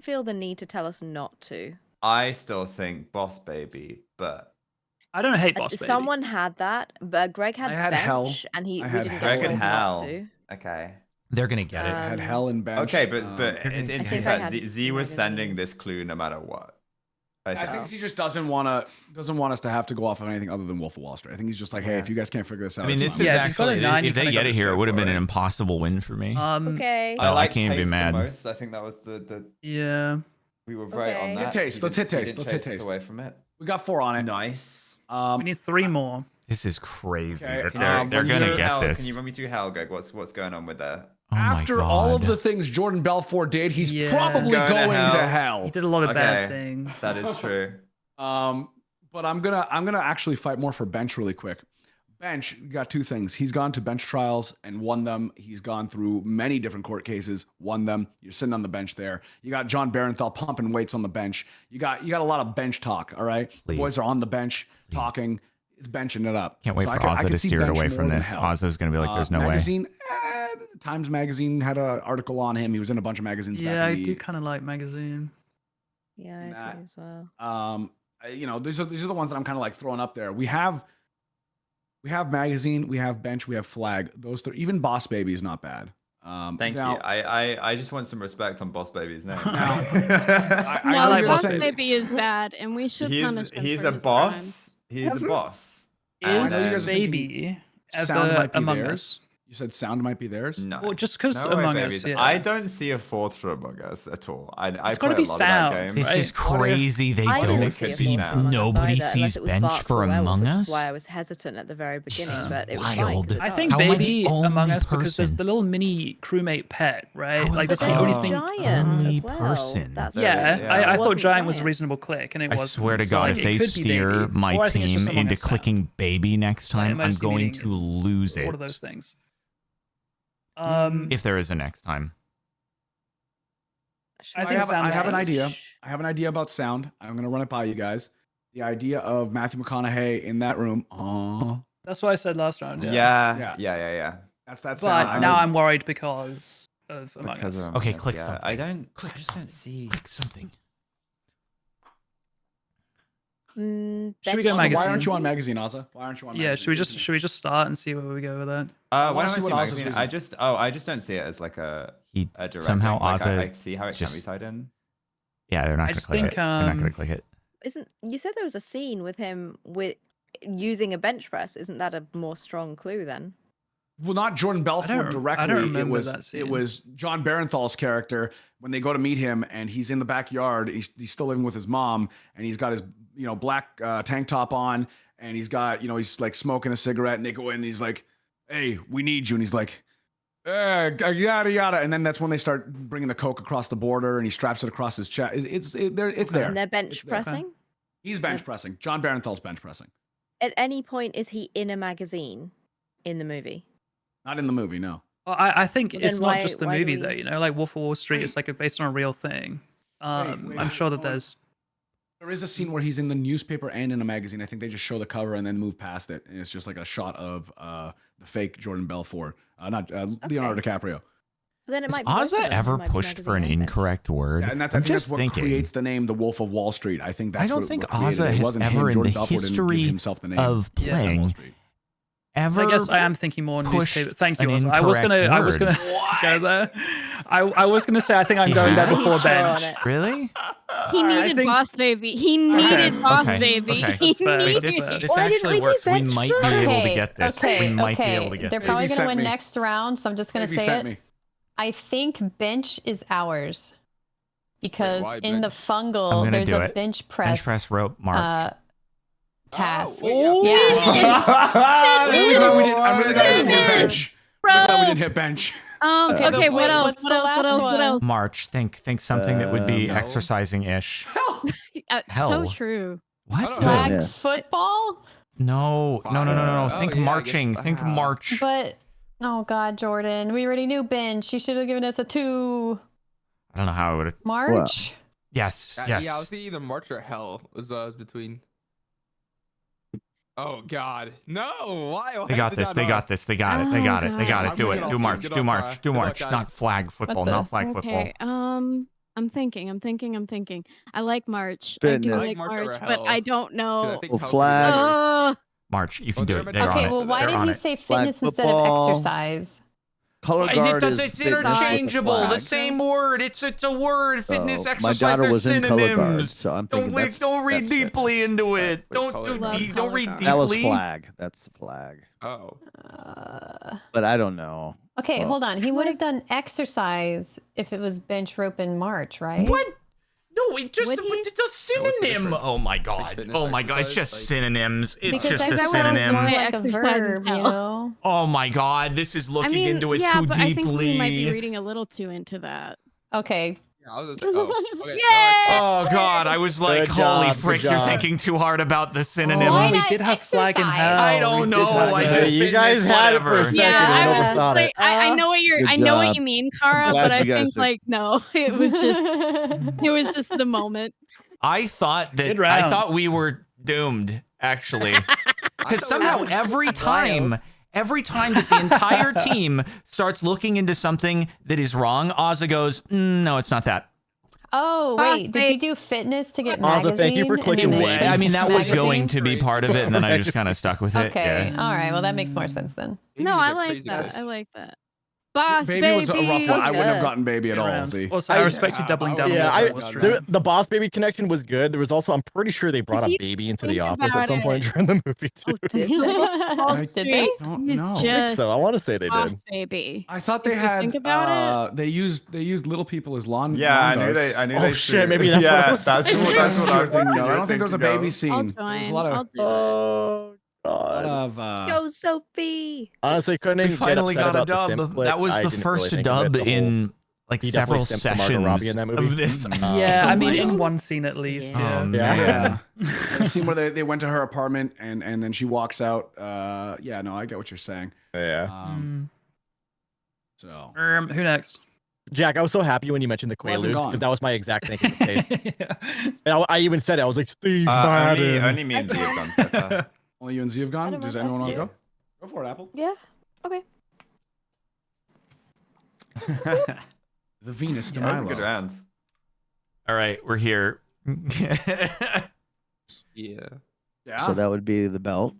didn't feel the need to tell us not to. I still think Boss Baby, but I don't hate Boss Baby. Someone had that, but Greg had I had bench, Hell. and I we had didn't Hell get Greg told and not Hal. to. Okay. They're gonna get it. Had hell and bench. Okay, but They're in gonna- in I fact, had Z was sending magazine. this clue no matter what. I think he just doesn't want us to have to go off of anything other than Wolf of Wall Street. I think he's just like, hey, if you guys can't figure this out, I mean, it's this is fine. Yeah, if you've got a actually nine, you if they kinda get gotta it here, go it would have for been an it. impossible win for me. Okay. I like can't even be taste mad. the most. I think that was the Yeah. we were right on Okay. that. Hit taste, He let's didn't- hit he taste, didn't let's hit chase us taste. away from it. We got 4 on it. Nice. We need 3 more. This is crazy. Okay, that Can they're you they're run me gonna through get Hell? this. Can you run me through Hell, Greg? What's going on with that? Oh my After all of God. the things Jordan Belfort did, he's Yeah. probably Going to going to hell. He hell. did a lot of bad Okay. things. That is true. But I'm gonna actually fight more for bench really quick. Bench got 2 things. He's gone to bench trials and won them. He's gone through many different court cases, won them. You're sitting on the bench there. You got John Barenthal pumping weights on the bench. You got a lot of bench talk. All right, the boys are on the bench talking. It's benching it up. Can't wait So for I Ozza could to see steer it bench away more from than this. hell. Ozza's gonna be like, "There's no way." magazine, Times Magazine had an article on him. He was in a bunch of magazines. Yeah, I back in do the, kind of like magazine. Yeah, I Nah. do as well. these are the ones that I'm kind of like throwing up there. We have magazine, we have bench, we have flag. Those 3, even Boss Baby is not bad. Thank now- you. I just want some respect on Boss Baby's name. Now- No, I like Boss Boss Baby. Baby is bad, and we should punish him he's for a his boss. crimes. He's a boss. I know Is you guys are thinking Baby Sound ever might be Among theirs. Us? You said Sound might be theirs. No. Well, just 'cause No way, Among babies. Us, yeah. I don't see a 4th for Among Us at all. I It's play gotta a be lot Sound, of that game. This right? is crazy. They I don't didn't see see. a Wolf of Among Us Nobody either, sees unless it was bench Bart for the Werewolf, Among which is Us. why I was hesitant at the very beginning, is but it was wild. fine 'cause it's I think How am I the Baby Among only Us because there's person? the little mini crewmate pet, right? How Like am that's I the the only But thing. Giant only as well. person? That's Yeah, Yeah. I It thought wasn't Giant was a Giant. reasonable click, and it I wasn't. swear to So, God, like, if it they could be steer Baby, my or I think it's just team Among into Us Sound. clicking Baby next time, I'm mostly going meaning to lose it. One of those things. If there is a next time. I I think have, Sound I is have an nice. idea. I have an idea about Sound. I'm gonna run it by you guys. The idea of Matthew McConaughey in that room. Oh, That's what I said last round. Yeah. that's that Sound. But now I'm worried because of Among Because Us. of Okay, Among Us, click yeah. something. I don't. Click I just don't see. Click something. Should we go Ozza, magazine? why aren't you on magazine, Ozza? Why aren't you on? Yeah, magazine? should we just start and see where we go with that? I Why wanna don't see I what see Ozza's magazine? reason. I just don't see it as like a direct somehow link. Like, Ozza I see how it can be just- tied in. Yeah, they're not I gonna just click think, it. They're not gonna um, click it. Isn't you said there was a scene with him with using a bench press? Isn't that a more strong clue then? Well, not Jordan Belfort directly. I don't remember it was that scene. it was John Barenthal's character when they go to meet him, and he's in the backyard. He's still living with his mom, and he's got his black tank top on, and he's got he's like smoking a cigarette, and they go in, and he's like, "Hey, we need you," and he's like, yada yada, and then that's when they start bringing the coke across the border, and he straps it across his chest. It's there. And they're bench It's there. pressing. He's bench pressing. John Barenthal's bench pressing. At any point, is he in a magazine in the movie? Not in the movie, no. Well, I think Well, it's then not why- just the why do movie we- though. You know, like Wolf of Wall Street is like based on a real thing. I'm sure that hold on. there's. There is a scene where he's in the newspaper and in a magazine. I think they just show the cover and then move past it, and it's just like a shot of the fake Jordan Belfort, not Leonardo DiCaprio. Then it Has might be both of Ozza them. It ever might be pushed for an magazine and bench. incorrect word? Yeah, and that's, I'm I think just that's what thinking. creates the name, the Wolf of Wall Street. I think that's I don't what, think what created Ozza it. It has wasn't ever him. in Jordan the Belfort didn't give history himself the name. of Yeah. Wall playing Street. ever. I guess I am thinking more pushed newspaper. Thank you. an Ozza. I was incorrect gonna go there. I was gonna say I think I'm He going there has? before He's sure on bench. it. Really? He needed think- Boss Baby. He needed Boss okay, Baby. okay. He That's fair. needed This, Why this Why didn't actually we do works. We bench might be able to Okay, get this. okay, we might okay. be able to get They're this. probably Daisy gonna sent win me. next round, so I'm just gonna Davey say sent it. me. I think bench is ours because why in the bench? I'm fungal gonna there's do a it. bench press. Bench press rope march. Task. Oh, wait, Yeah. I'm really glad we didn't. I'm really glad we didn't hit Goodness. bench. I'm glad we didn't hit bench. Okay, Okay, but what else? what's What the else? What last else? What one? else? March. Think something that would be No. exercising ish. So Hell. true. I What? don't the- know. Flag Yeah. football? No. Oh, Think yeah, I marching. guess- Think march. But oh god, Jordan, we already knew bench. You should have given us a 2 I don't know how it would. March. Yes. Yeah, I was Yes. thinking either March or Hell was between. Oh God, no! Why? They got this. They got this. They got it. They got it. They got it. I'm Do gonna it. get Do off march. this. Do Get off, march. Do good luck, march. Not guys. flag football. the- Not flag football. Okay. I'm thinking. I like March. I do Fitness. like March over March, but Hell. I don't Dude, I know. think Well, Hell flag. could Uh, March. You Oh, can do they're it. meant They're to on Okay, it. well, why They're did on he it. say Flag fitness instead of football. exercise? Color guard is It's fitness with a interchangeable. The flag. same word. It's a word. Fitness, Oh, exercise. my daughter They're was in color guard, synonyms. so I'm thinking Don't read that's deeply fitness. into it. Wait, Don't color guard. don't Color read guard. deeply. That was flag. That's the flag. Oh. But I don't know. Okay, Well, hold on. He would have done exercise if it was bench, rope, and march, right? What? No, it just Would he? it's a synonym. difference? Oh my Like god. fitness, Oh my god. It's just exercise, synonyms. It's Because just a exercise is synonym. more like a Exercise is verb, you hell. know? Oh my god. This is I looking mean, into it yeah, too but deeply. I think we might be reading a little too into that. Okay. Yeah, I was just like, oh. Okay. Yay! Oh god, I was like, Good holy job, good frick, you're job. thinking too hard about the Oh, synonyms. Why we not did have flag in exercise? hell. I We don't did know. have I that. just You guys fitness, had it for a whatever. second Yeah, and I was overthought like, it. I know what Good I know what job. you mean, Kara, Glad but I you guys think are- like no, it was just the moment. I thought Good that round. we were doomed, actually. Because thought somehow was every time that the entire team starts looking into something that is wrong, Ozza goes, no, it's not that. Oh, Boss wait. Did you do fitness to get magazine? Ozza, thank you for and clicking then win. they I mean, that was magazine? going to be part of it, and then I just kind of stuck with it. Okay. Yeah. All right. Well, that makes more sense then. No, I like that. I like that. Boss Baby was a rough one. That was I wouldn't have good. gotten baby at Good all. round. Z. Also, I respect you yeah, doubling I down. would- on Yeah, the I- first the- round. the boss baby connection was good. There was also, I'm pretty sure they brought a you baby into the think office at about some point it- during the movie too. Oh, did they? I Did they? don't He's know. I think just so. I want to say they boss did. baby. I thought they If you had. think about They used little people as lawn. Yeah, lawn I knew darts. they. I knew Oh, they. shit, threw- maybe that's what I yeah, was that's thinking. what I was I thinking. I you were don't think there was a thinking baby of. scene. I'll There was join. a lot I'll of. do it. Oh lot god. of Go, Sophie. Honestly, couldn't We even finally get upset got a about the dub. simplet. That was I the didn't first really think of it dub the whole- in like He several definitely simped Margot Robbie sessions in that movie. of this. Yeah, I mean, Oh my in one scene at least. Yeah. Oh, Yeah. man. Yeah. The scene where they went to her apartment and then she walks out. Yeah, no, I get what you're saying. Yeah. So Who next? Jack, I was so happy when you mentioned the Wasn't Quaaludes gone. because that was my exact thinking taste. Yeah. And I even said it. I was like, Steve Madden. Only me and Z have gone so far. only you and Z have I gone. don't Does know. anyone want to Yeah. go? Go for it, Apple. Yeah. Okay. The Venus de That was a Milo. good round. All right, we're here. Yeah. Yeah. So that would be the belt.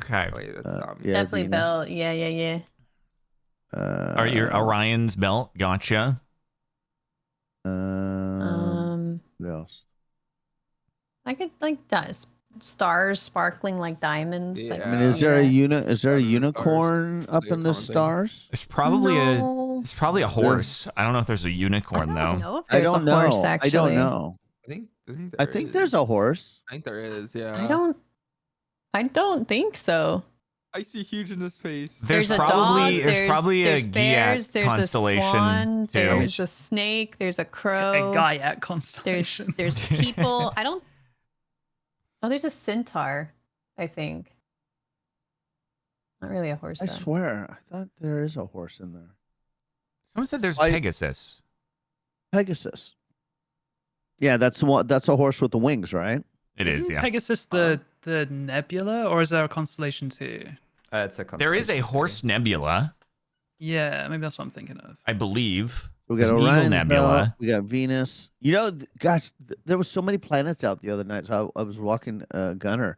Okay. Wait, that's Yeah, Definitely Venus. Bell. Yeah, yeah, yeah. Are your Orion's belt? Gotcha. What else? I could like stars sparkling like diamonds. Like, I mean, is there a yeah. is there a Up in the stars. unicorn It's up like a in the common thing. stars? It's probably No. it's probably a horse. I don't know if there's a unicorn I though. don't know if I there's don't a horse know. actually. I don't know. I I think there's a horse. I think there is. Yeah. I don't think so. I see huge in his face. There's a probably dog, there's probably there's a bears, Giat there's constellation a swan, too. there's a snake, there's a crow. A guy at There's constellation. there's people. I don't. Oh, there's a centaur. I think. Not really a horse. I though. swear, I thought there is a horse in there. Someone said there's I- Pegasus. Pegasus. Yeah, that's one. That's a horse with the wings, right? It is, Isn't yeah. Pegasus the nebula, or is there a constellation too? It's a There is a constellation horse nebula, Yeah, maybe that's what I'm thinking of. I believe. We There's got an Eagle Orion's Nebula. Belt, we got Venus. You know, gosh, there was so many planets out the other night. So I was walking Gunner,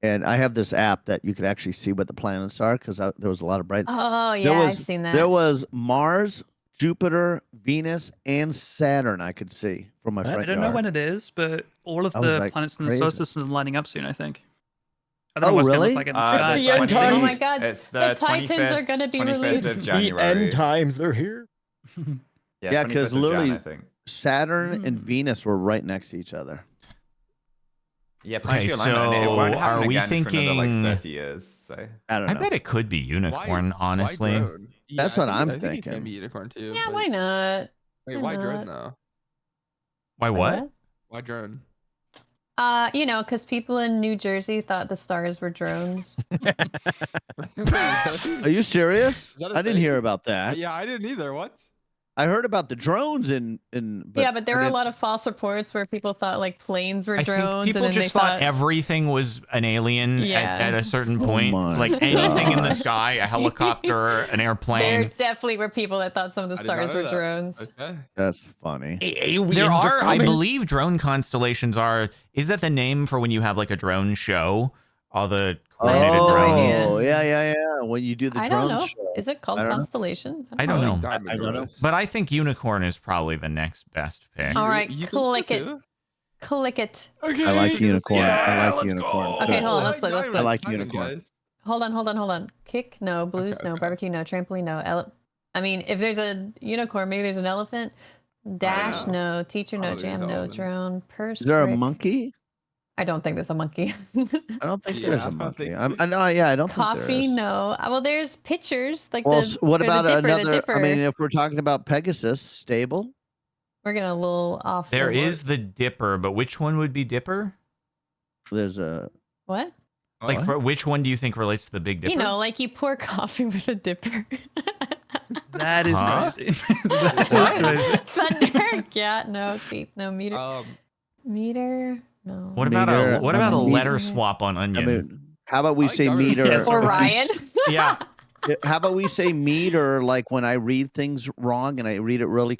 and I have this app that you could actually see what the planets are because there was a lot of bright. Oh yeah, there I've was seen that. there was Mars, Jupiter, Venus, and Saturn. I could see from my I front I don't know yard. when it is, but all of I was the like, planets in the solar crazy. system are lining up soon, I think. I don't know Oh, what's going to really? look like in the It's sky. the but I end think- Oh times. my god, It's the the Titans are 25th gonna be 25th released. of The January. end times, they're here. Yeah, 'cause 25th of Jan, literally- I think. Saturn and Hmm. Venus were right next to each other. Yeah, Okay, planetary alignment, and it so won't happen are we again for another thinking- like 30 years. So I don't I know. bet it could be unicorn, honestly. That's what I'm I think it thinking. can be unicorn too. Yeah, but- why not? Wait, Why why not? drone though? Why what? Why drone? You know, because people in New Jersey thought the stars were drones. Are you serious? Is that a I didn't thing? hear about that. Yeah, I didn't either. What? I heard about the drones in. Yeah, but there I were a didn't- lot of false reports where people thought like planes were I drones, think people and then just they thought everything was an alien Yeah. at a certain Oh point. my Like anything in the God. sky, a helicopter, an there airplane. definitely were people that thought some of the I did not stars know were that. drones. Okay. That's funny. Aliens There are, I coming. believe, drone constellations are. Is that the name for when you have like a drone show? All the coordinated no drones. idea. Oh, yeah. When you do the I don't drone know. show. Is it called I don't know. Constellation? I don't know. Diamond I don't know. Rose. But I think unicorn is probably the next best pick. All right, You think click so it. too? Click it. Okay. I like unicorn. I like let's unicorn. go. Okay, Good. hold on, let's look, let's I look. like Diamond, unicorn. guys. Hold on. Kick, no. Blues, Okay, no. okay. Barbecue, no. Trampoline, no. I mean, if there's a unicorn, maybe there's an elephant. Dash, know. no. Teacher, I no. don't think Jam, there's no. elephant. Drone. Purse, Is there a brick. monkey? I don't think there's a monkey. I don't think Yeah, there's I a don't monkey. think- I know. Yeah, I don't think there Coffee, is. no. Well, there's pictures like Well, the. what or about the dipper, another? The dipper. I mean, if we're talking about Pegasus, stable. We're getting a little off. There the is the Dipper, but which one would be Dipper? There's a. What? Like, What? for which one do you think relates to the Big Dipper? You know, like you pour coffee with a dipper. That is Huh? crazy. That is crazy. Thunder. Yeah. No. Keep. No meter. Meter. No. What about Meter, a what about a meter. letter swap on I Onion? mean, how about we I like say Darwin. meter? Yes, Orion. Yeah, How about we say meter? Like when I read things wrong and I read it really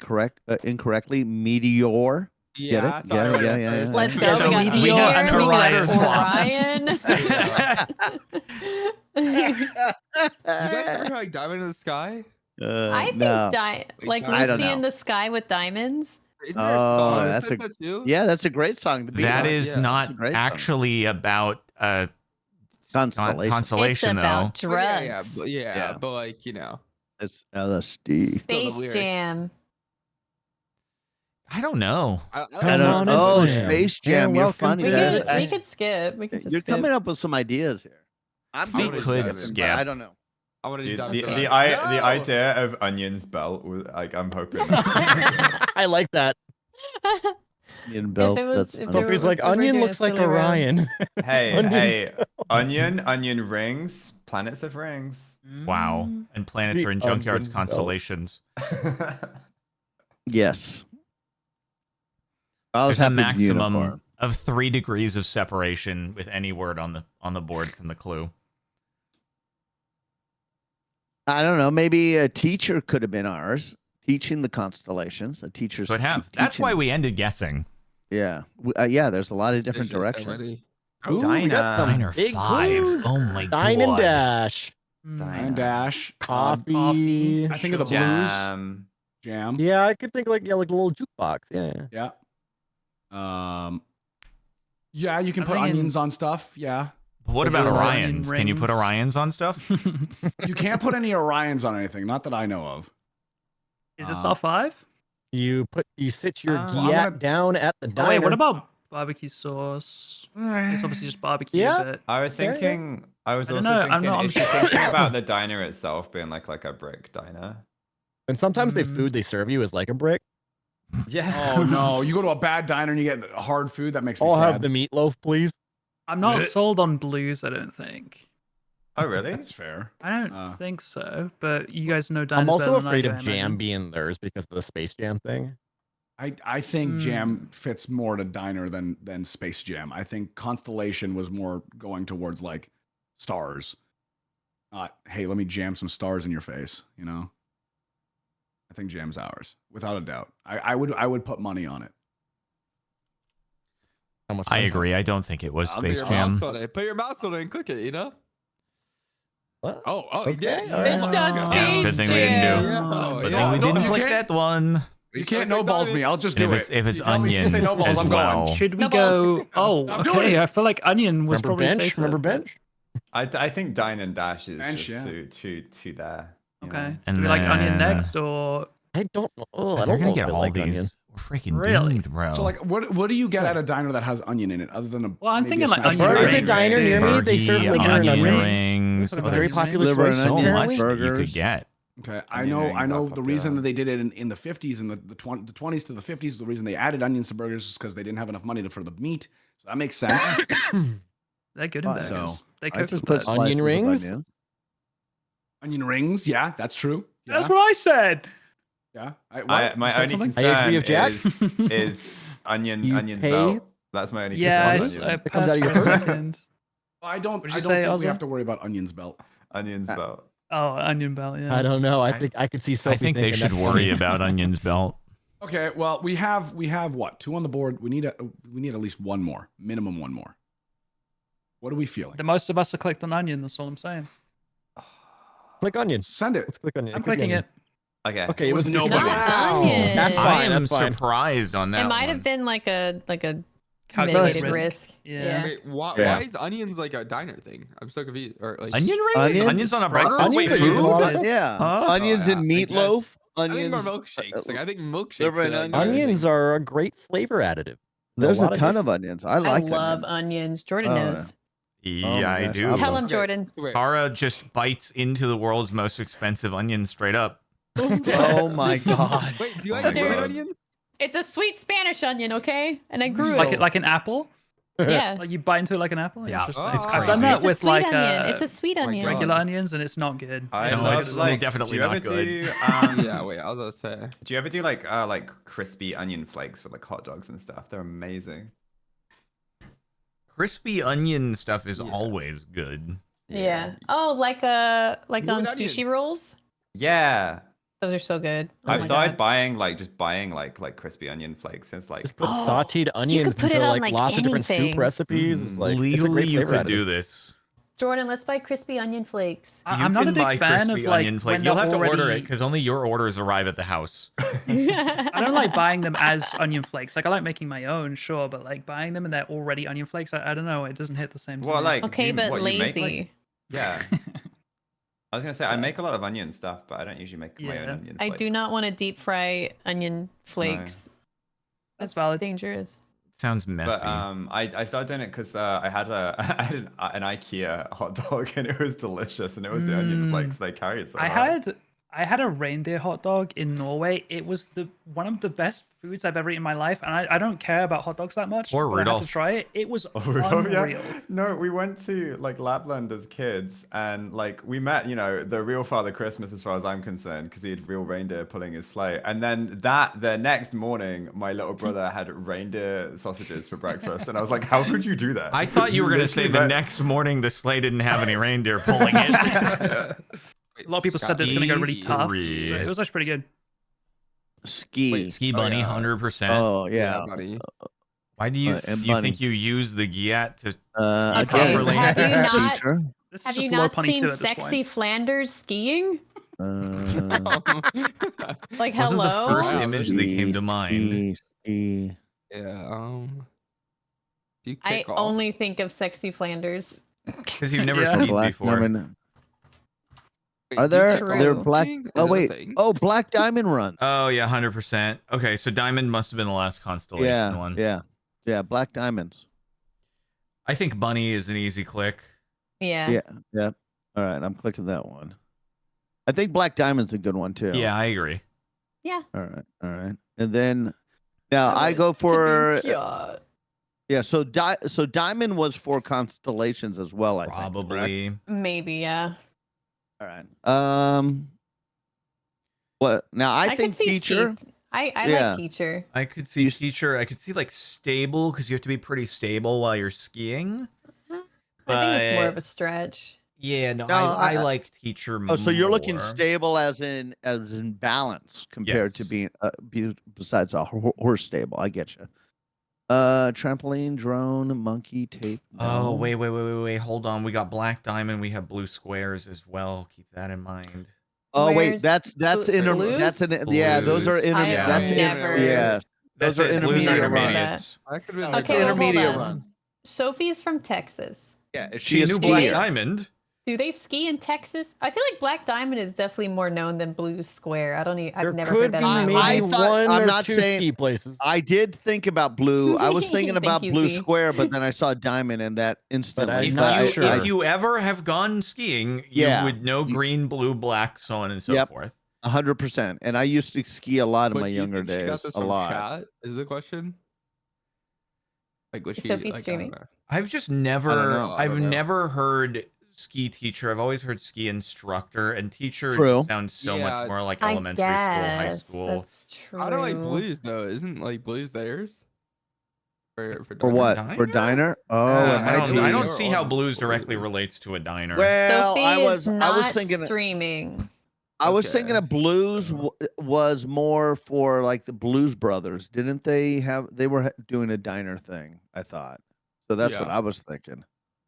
incorrectly. Meteor. Yeah, Get it? that's Get how I it? read Yeah, it yeah, first. yeah. Let's go. Yeah, so we got we Meteor, have two letter swaps. Orion. You guys ever like diamond in the sky? I think no. like I don't Lucy in know. the sky with diamonds. Isn't there a Oh, song that that's says a- that too? Yeah, that's a great song to be that on. is yeah, not that's a great song. actually about Constellation. constellation It's though. about Well, drugs. yeah, Yeah. but like, you know. It's LSD. Space lyrics. Jam. I don't know. I Come don't- on and oh, slam. Space You're Jam. You're welcome funny. to We That- could, we could skip. We could just You're skip. coming up with some ideas here. I'm We good with could skipping, skip. but I don't know. I want to do Dude, diamond the, in the, sky. the No! idea of Onion's belt, was, like, I'm hoping. I like that. Onion belt. it was- That's if funny. there Sophie's was- like, if we're Onion doing a looks like silly round. Orion. Hey, Onion's hey, onion rings, planets of rings. Wow. And planets The are in junkyards, Onion's belt. constellations. Yes. I was There's a happy with maximum unicorn. of 3 degrees of separation with any word on the board from the clue. I don't know. Maybe a teacher could have been ours, teaching the constellations. A teacher's Could have. That's teaching. why we ended guessing. Yeah, yeah. There's a lot of different There's just so directions. many. Ooh, we got some Diner big 5. clues. Oh my Dine and god. dash. And dash. Coffee. I think of the blues. Jam. Jam. Yeah, I could think like like a little jukebox. Yeah. Yeah. Yeah, you can I'm put thinking- onions on stuff. Yeah. But what Like about little Orions? onion Can you put rings. Orions on stuff? You can't put any Orions on anything, not that I know of. Is this all 5? You sit your Well, I'm gyat gonna- down at the diner. Oh, wait, what about barbecue sauce? It's obviously just barbecue, Yeah. but I was Yeah, yeah. thinking. I was I don't also know, I'm thinking. not- Is she thinking about the diner itself being like a brick diner? And sometimes the Mm. food they serve you is like a brick. Yeah. Oh no, you go to a bad diner and you get hard food. That makes me I'll sad. have the meatloaf, please. I'm not sold on blues, I don't think. Oh really? That's fair. I don't Uh. think so, but you guys know diners I'm also better than I afraid do, of I jam imagine. being theirs because of the Space Jam thing. I think Jam fits more to diner than Space Jam. I think Constellation was more going towards like stars. Hey, let me jam some stars in your face. You know. I think Jam's ours, without a doubt. I would put money on it. How much? I money? agree. I don't think it was I'll Space put your Jam. mouse on it. Put your mouse on it and click it, you know? What? Oh, Okay, yeah. all right. It's not Yeah, Space good thing we didn't do. Jam. Oh, But yeah. then we No, didn't you click can't- that one. You can't no balls me. I'll just And do if it. it's You tell me you say onions no balls, as I'm well. going. Should we No balls. go? Oh, I'm doing okay. it. I feel like onion was Remember probably bench? safer. Remember but- bench? I think dine and dash is Bench, just yeah. too there. you Okay. know? And Do we like onion then- next or? I don't know. Oh, I They're don't gonna know get if I all like these. onion. We're freaking Really? doomed, bro. So like, what do you get at a diner that has onion in it, other than a? Well, I'm maybe thinking a like smash onion burger? There's a rings. diner near me. They serve Burgie, liver and onion onions. rings. It's a Oh, very there's popular liver choice. and so onions, much that you could burgers. get. Okay, I Onion know. rings I are know the reason popular. that they did it in the 50s and the 20s to the 50s. The reason they added onions to burgers is because they didn't have enough money for the meat. So that makes sense. They're good in Fine. burgers. So, They I cook just with put that. slices Onion of rings? onion. Onion rings, yeah, that's true. Yeah, That's what I said. yeah. What? My You said only something? concern I agree with Jack. is onions pay- belt. That's my only Yeah, concern. I It comes out of your passed for a purse? second. I don't. What'd I you don't say, think we Ozzy? have to worry about onions belt. Onions belt. Oh, onion belt. Yeah. I don't know. I think I could see Sophie I think they thinking should that's worry funny. about onions belt. Okay, well we have what? 2 on the board. We need at least one more, minimum one more. What are we feeling? The most of us are clicked on onion. That's all I'm saying. Click onion. Send it. Let's click onion. I'm Click clicking onion. it. Okay. Okay, it was nobody. Wow. Onion. That's I fine. am That's fine. surprised on that It might one. have been like a Calculated mitigated risk. risk. Yeah. Wait, why, Yeah. why is onions like a diner thing? I'm so confused. Or like Onion rings? Onions? Onions on a Bro, burger? onions Wait, are used in a lot of food? stuff. Yeah, Huh? onions and I guess. meatloaf. I think Onions. more milkshakes. Like I think milkshakes. liver and are, like, onions. Onions are a great flavor additive. There's a lot of ton dishes. of onions. I I like love onions. onions. Jordan Oh, knows. Yeah, my I gosh, do. I Tell love- him, Jordan. Wait, Kara just bites into the world's most expensive onion straight up. Oh my god. wait, do you Oh like my lemon God. onions? It's a sweet Spanish onion, okay? And I grew Like it. like an apple. Yeah. Like you bite into it like an apple. Yeah, Interesting. it's I've crazy. done that It's a with sweet like onion. It's a sweet my onion. God. regular onions, and it's not good. I No, love, it's like, definitely do you not ever good. Do, Yeah, wait, I was gonna say. do you ever do like crispy onion flakes with like hot dogs and stuff? They're amazing. Crispy onion stuff is Yeah. always good. Yeah. Oh, like on With onions. sushi rolls? Yeah. Those are so good. Oh I've my started God. buying like crispy onion flakes since like Just put Oh, sauteed onions put it into on, like like, lots of different soup anything. recipes. It's like it's a Legally, great you flavor could do additive. this. Jordan, let's buy crispy onion flakes. You I'm not a can big buy fan crispy of like onion flake. when You'll they're have to order it already- because only your orders arrive at the house. I don't like buying them as onion flakes. Like I like making my own, sure, but like buying them and they're already onion flakes, I don't know. It doesn't hit the same. to Well, me. like Okay, but what, you make, lazy. like- yeah. I was gonna say I make a lot of onion stuff, but I don't usually make my own Yeah. onion. I do not want to deep fry onion flakes. That's That's valid. dangerous. Sounds messy. But I started doing it because I had an IKEA hot dog and it was delicious and it was the onion flakes they carried so hard. I had a reindeer hot dog in Norway. It was one of the best foods I've ever eaten in my life, and I don't care about hot dogs that much. Or but I had Rudolph. to try it. It was Oh, yeah. unreal. No, we went to like Lapland as kids and like we met, the real Father Christmas as far as I'm concerned, because he had real reindeer pulling his sleigh. And then the next morning, my little brother had reindeer sausages for breakfast. And I was like, how could you do that? I thought you were going to say the literally next morning the sleigh didn't have any reindeer pulling it. Wait, A lot of people said that's going to go really tough. But Ski. it was actually pretty good. Ski. Ski bunny, yeah. 100%. Oh yeah. buddy. Why do you and you bunny. think you use the Giat to Okay, again, so have you not- teacher. This is Have just you low not punny seen too at this Sexy point. Flanders skiing? Like, Wasn't hello? the first Wow. image that came to mind. Ski. Yeah. Do you I kick off? only think of Sexy Flanders. Because you've never Yeah. skied Black before. diamond. Wait, Are do you there? kick off They're True. black. skiing? Is Oh that a wait. thing? Oh, black diamond runs. Oh yeah, 100%. Okay, so diamond must have been the last constellation yeah. one. Yeah. Black diamonds. I think bunny is an easy click. Yeah. Yeah. Yeah. All right. I'm clicking that one. I think black diamond's a good one too. Yeah, I agree. Yeah. All right. All right. And then now I want go to be for cute. yeah. So diamond was for constellations as well. I think. correct? Probably. Maybe, yeah. All right. What now? I could think see teacher. Ski. I Yeah. like teacher. I could see teacher. I could see like stable because you have to be pretty stable while you're skiing. I think it's more of But- a stretch. Yeah, no, No, I I- like teacher more. Oh, so you're looking stable as in balance compared to Yes. being besides a horse stable. I get you. Trampoline, drone, monkey, tape. Oh, no. wait. Hold on. We got black diamond. We have blue squares as well. Keep that in mind. Oh wait, Where's that's blues? that's an yeah. Those are Blues. inter. I've Yeah. That's never- yes. That's Those are it. Blues are intermediate runs. intermediates. I could have No, been it's Okay, well, hold intermediate on. runs. Sophie's from Texas. Yeah, is She a knew black skier? diamond. Do they ski in Texas? I feel like Black Diamond is definitely more known than Blue Square. I've There never could heard that be in my maybe life. I thought- one I'm or not two saying- ski places. I did think about blue. I was thinking about Thank you, blue Z. square, but then I saw diamond, and that instantly. I'm If not you, sure. if you ever have gone skiing, you Yeah. would know green, blue, black, so on and so Yep. forth. 100%. And I used to ski a lot in But my do you younger think she got days. this A from lot. Chat, is the question? Like was Is she Sophie like, streaming? I've just don't never, know. I I've don't know. never heard ski teacher. I've always heard ski instructor, and teacher True. sounds so Yeah, much more like I elementary school, high guess school. that's true. I don't like blues though. Isn't like blues theirs? For For what? For Diner? diner? Oh, it I might don't, be. I don't Or see how on blues blue. directly relates to a diner. Well, Sophie I is was not thinking streaming. I was Okay. thinking of blues was more for like the Blues Brothers. Didn't they have they were doing a diner thing, I thought. So that's what Yeah. I was thinking.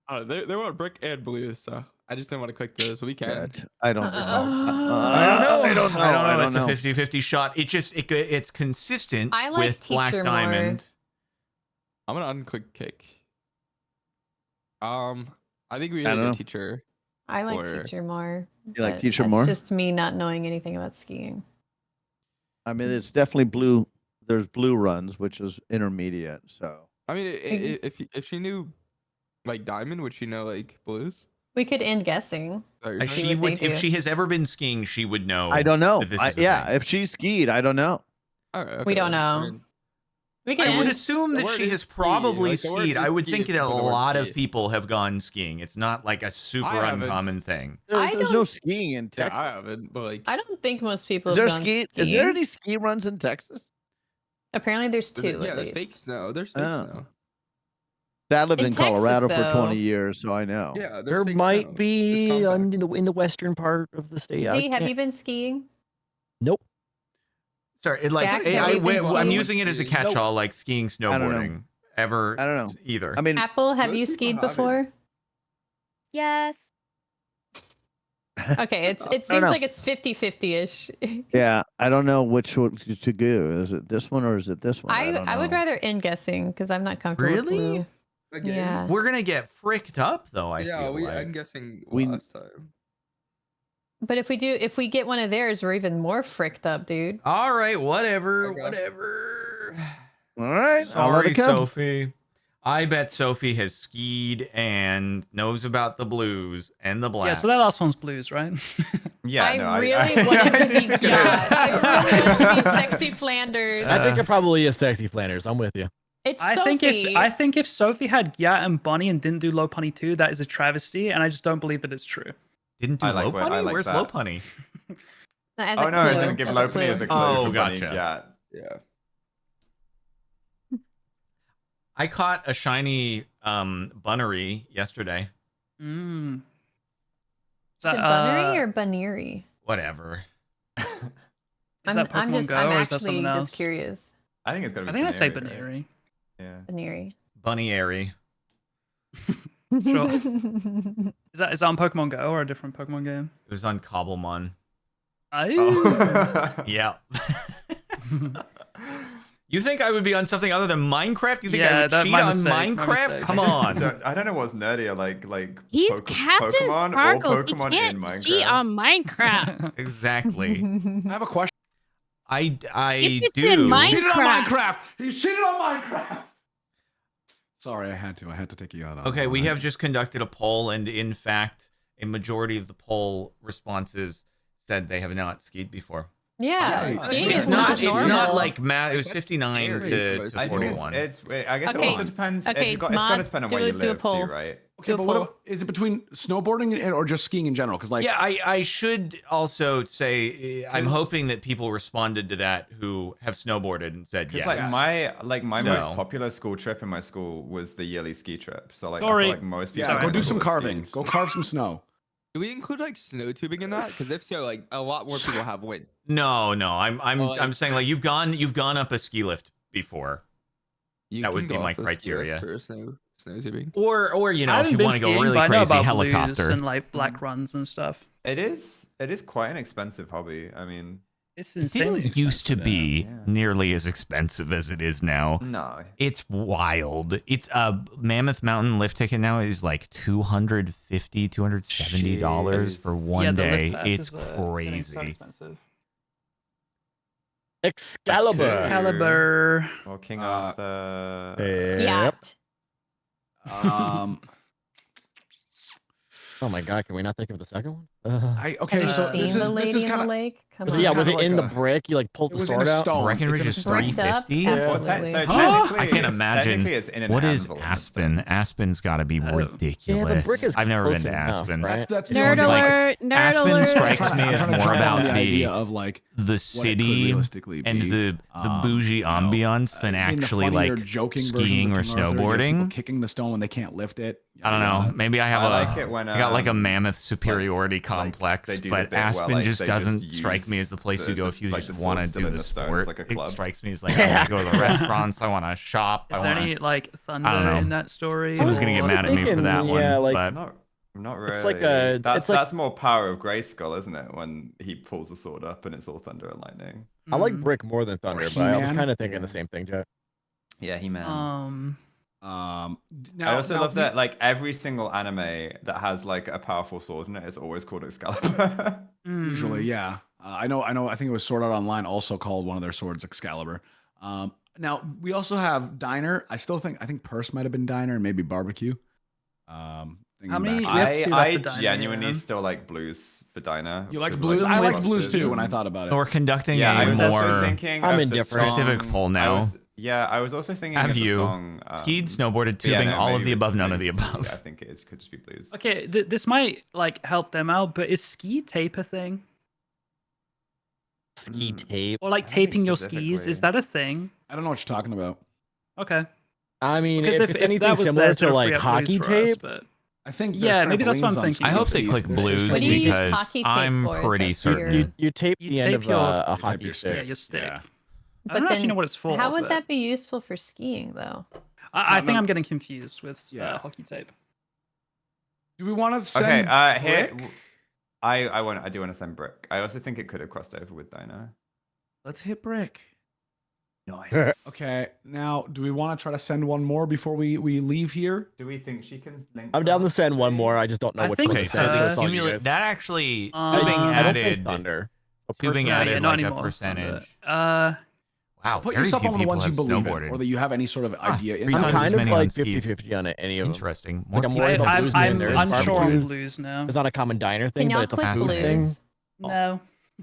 They want brick and blues, so I just didn't want to click this. We can. I don't know. I don't know. I don't know. I don't know. It's know. a 50-50 shot. It's consistent I like with Black teacher more. Diamond. I'm gonna unclick kick. I think we I need don't know. a teacher. I like Or- teacher more. You like but teacher that's more? just me not knowing anything about skiing. I mean, it's definitely blue. There's blue runs, which is intermediate. So I mean, if she knew like diamond, would she know like blues? We could end guessing. Is that what you're saying? She what they would, if do. she has ever been skiing, she would know. I don't know. that this is a Yeah, thing. if she skied, I don't know. Alright, We okay. don't know. I mean, We can I would end. assume The that word she is has ski, probably like, the word skied. I is would ski think if that you a put the word lot of ski. people have gone skiing. It's not like a super haven't. uncommon thing. I There's no don't- skiing in Yeah, Texas. I haven't, but like, I don't think most people Is have there gone ski? skiing. Is there any ski runs in Texas? Apparently, there's yeah, two at there's least. fake snow. There's fake Oh. snow. I lived In in Texas, Colorado for though. 20 years, so I know. Yeah, there's There fake might snow. It's be compact. in the western part of the state. I Z, have can't- you been skiing? Nope. Sorry, it, like Jack, have you been I'm skiing? using it as a Nope. catch-all, like skiing, I don't know. snowboarding. Ever? I don't know. either. I mean, Apple, have Most you people skied haven't. before? Yes. Okay, it I seems don't know. like it's 50-50-ish. yeah, I don't know which one to go. Is it this one or is it this one? I don't I would know. rather end guessing because I'm not comfortable with Really? blue. Again? Yeah. We're gonna get fricked up though. I Yeah, feel like. I'm guessing We- last time. But if we get one of theirs, we're even more fricked up, dude. All right, whatever, Okay. whatever. All right, I'll let Sorry, it come. Sophie. I bet Sophie has skied and knows about the blues and the black. Yeah, so that last one's blues, right? Yeah, I no, really I wanted to be think- yeah, I really wanted to be sexy Flanders. I think it probably is sexy Flanders. I'm with you. It's I Sophie. think if Sophie had Gyat and Bunny and didn't do Low Punny too, that is a travesty, and I just don't believe that it's true. Didn't do I like low where- I punny? like Where's that. low punny? As Oh a no, I was clue, gonna give as a Lopini as a clue. clue Oh, for Bunny. gotcha. Yeah. Yeah. I caught a shiny bunnery yesterday. Mm. Is it Bunnery or Bunnery? Whatever. Is I'm that Pokemon just Go I'm or is that actually something else? just curious. I think it's gotta be. I think I say Baneri, right? Baneri. Yeah. Bunnery. Bunny-airy. Sure. Is that on Pokemon Go or a different Pokemon game? It was on Cobblemon. Oh. Yeah. You think I would be on something other than Minecraft? You think I Yeah, would that- cheat my on mistake, my Minecraft? mistake. Come on. I don't know what's nerdier, like He's Poke- Captain Pokemon Sparkles. or Pokemon he in can't cheat Minecraft. on Minecraft. Exactly. I have a question. I If it's do. in He cheated on Minecraft. Minecraft. He's cheated on Minecraft. Sorry, I had to take you out on Okay, that we one. have just conducted a poll, and in fact, a majority of the poll responses said they have not skied before. Yeah, Yeah, skiing It's is not. not It's normal. not like math. It was That's 59 scary to, for most to I think 41. I guess Okay, it also depends. okay, It's got to mods, depend on do where a- you do a live poll. too, right? Okay, Do but a what poll. about, is it between snowboarding or just skiing in general? Because like, Yeah, I should also say I'm Because- hoping that people responded to that who have snowboarded and said Because yes. my So- most popular school trip in my school was the yearly ski trip. So like I Sorry. feel like most people. yeah, in go my do school some have carving. skied. Go carve some snow. Do we include like snow tubing in that? Because if so, like a lot more people have went. No, I'm Well, like- I'm saying like you've gone up a ski lift before, You That would can be go my off the criteria. ski lift for snow tubing. or you know I if haven't you been want to go skiing, really but I know crazy about helicopter. blues and like black runs and stuff. It is quite an expensive hobby. I mean, It's It insanely didn't used to expensive, be yeah. nearly as expensive as it is now. no. It's wild. It's a Mammoth Mountain lift ticket now is like $250, $270 for one Yeah, the lift day. pass It's is, getting so crazy. expensive. Excalibur. Excalibur. Well, King Uh, Arthur. Yeah. Um, Oh my god, can we not think of the second one? I okay. Have you So seen this the is lady this is in kind the of lake? Come this on. is Yeah, kinda was it like in the a- brick? You like pulled it the was in a sword out? stone. Breckenridge It's is in a Bricked up? 350. Absolutely. So I technically- can't imagine. technically it's in an What is anvil. Aspen? Aspen's got to be Oh. ridiculous. brick is I've never been close to enough, Aspen. right? That's Nerd the only- like, alert! Nerd Aspen alert! strikes I'm me trying as to more track down about the idea the of like the what it could city realistically and be. the bougie you know, ambiance than in the actually funnier, like joking versions skiing of or King Arthur, you have people snowboarding. kicking the stone when they can't lift it. I don't know. Maybe I have I like it when, I got like a um, mammoth superiority complex, they do the but bit where, Aspen like, just they doesn't just strike me use as the place the- you go the- if you like, just the want to sword still do in the the stone as, sport. like, a It club. strikes me as like I want to go to the restaurants. I want to shop. Is I there want any to. like thunder know. in that story? Someone's gonna get or- mad at me for that one. yeah, like- but Not Not really. It's like a. That's it's like that's more power of Grayskull, isn't it? When he pulls the sword up and it's all thunder and lightning. I like Mm. Brick more than Thunder, but I was He-Man? kind of thinking Yeah. the same thing, Jack. Yeah, he man. Now, I also now love we- that like every single anime that has like a powerful sword in it is always called Excalibur. Usually, Mm. yeah. I know. I think it was Sword Art Online also called one of their swords Excalibur. Now we also have Diner. I think Purse might have been Diner and maybe Barbecue. Thinking How many- back- we have two left I for Dinah, genuinely yeah. still like blues for Dinah. You like 'cause, blues? them I like with blues too. the- When I thought about it, So we're conducting Yeah, I a was also more thinking I'm of the indifferent. specific song- poll I now. was, I was also thinking Have of the you song. skied, snowboarded, yeah, tubing, no, all of maybe the it's above, none of maybe the ski. above? I think it could just be blues. Okay, this might like help them out, but is ski tape a thing? Ski tape. Or like I don't think taping your skis? specifically. Is that a thing? I don't know what you're talking about. Okay. I mean, Because if it's anything that was similar there, to it'll like free up hockey blues for us, tape, but I think Yeah, maybe that's what I'm trampolines on thinking. I hope skis. they click There's blues What do you use because hockey tape I'm for? Is pretty that for your- certain. you tape You the end tape of your- a tape hockey your stick. yeah, your stick. Yeah. I don't actually know what it's for. How would but that be useful for skiing, though? I No, think no. I'm getting confused with Yeah. hockey tape. Do we want to send? Okay, here. Brick? I do want to send Brick. I also think it could have crossed over with Dinah. Let's hit Brick. Nice. Okay. Now, do we want to try to send one more before we leave here? Do we think she can link? I'm down to us send one three? more. I just don't know I which think one Okay, to so send. it's, So the it's on you cumulative guys. that actually Um, tubing I don't think added Thunder. tubing No, added not like a anymore. percentage. Thunder. Wow, Put very yourself few on the people ones you have believe in, snowboarded. or that you have any sort of idea in. three I'm times as kind of many on like skis. 50-50 on any of them. Interesting. Like, I'm More worried people- about I'm, blues than I'm there is unsure on barbecue. blues now. It's not a common Diner thing, Can but y'all it's a click food fascinating. thing. blues? No.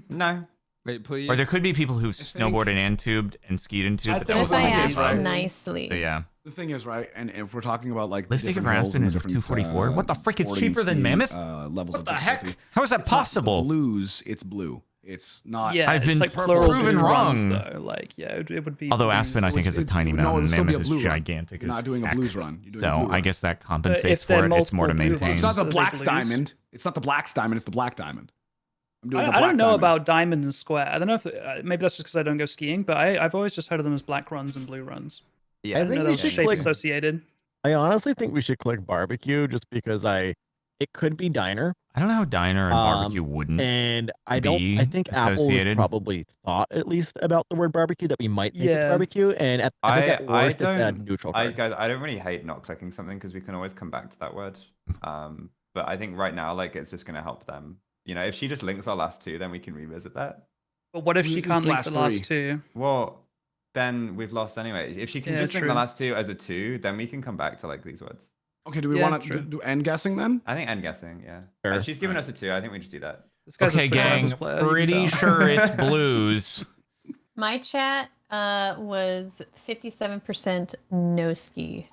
No. Wait, please. Or there could be people who think- snowboarded and tubed and skied and tubed. I but think that What if wasn't I the the thing case, is, ask right? nicely? So, yeah. The thing is, right, and if we're talking about like Lift ticket different for hills Aspen and is the for different, 244. What the frick? It's boarding and cheaper than skiing, Mammoth? levels What of the difficulty. heck? How is that It's not possible? blues, it's blue. It's not. Yeah, I've it's been like plural proven blue runs, wrong. though. Like, yeah, it would be. Although blues. Aspen, I think, is a tiny No, mountain. it'll still be Mammoth a is blue run. gigantic. You're as not doing a heck. blues run. You're doing a So blue I run. guess that compensates if they're for it. It's more to multiple blue maintain. runs, It's not the Are they Black's blues? Diamond. It's not the Black's Diamond. It's the Black Diamond. I'm doing the I Black don't know Diamond. about diamond and square. I don't know if maybe that's just because I don't go skiing, but I've always just heard of them as black runs and blue runs. Yeah. I I think know we those should shape click. associated. I honestly think we should click barbecue just because it could be Diner. I don't know how diner and barbecue wouldn't. And I be think Apple has associated. probably thought at least about the word barbecue that we might think it's Yeah. barbecue. And I think at worst it's a don't- neutral I card. guys, I don't really hate not clicking something because we can always come back to that word. But I think right now, like, it's just gonna help them. You know, if she just links our last two, then we can revisit that. But what if she Link can't link last the last three. two? Well, then we've lost anyway. If she can Yeah, just link true. the last two as a two, then we can come back to like these words. Okay, do we Yeah, want to true. do end guessing then? I think end guessing, yeah. Sure. She's given us a two. I think we just do that. This guy's a Okay, Twitter gang. Rivals player, you can Pretty tell. sure it's blues. My chat was 57% no ski.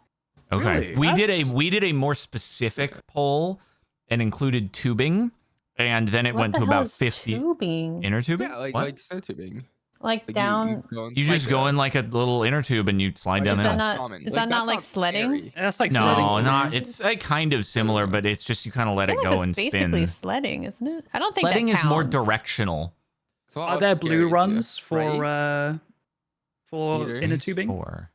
Okay. Really? We did a more specific poll and included tubing, and then it What went the to hell about is 50 tubing? inner tubing. Yeah, like What? like snow tubing. Like Like down. You just go in like a little inner tube and you slide down Is the that hill. not? Is that not like sledding? Yeah, that's like sledding. No, to not. me. It's kind of similar, but it's just you kind of let I it feel go like and it's basically spin. sledding, isn't it? I don't think Sledding that is more counts. directional. Are there blue runs for inner Meters? tubing? Or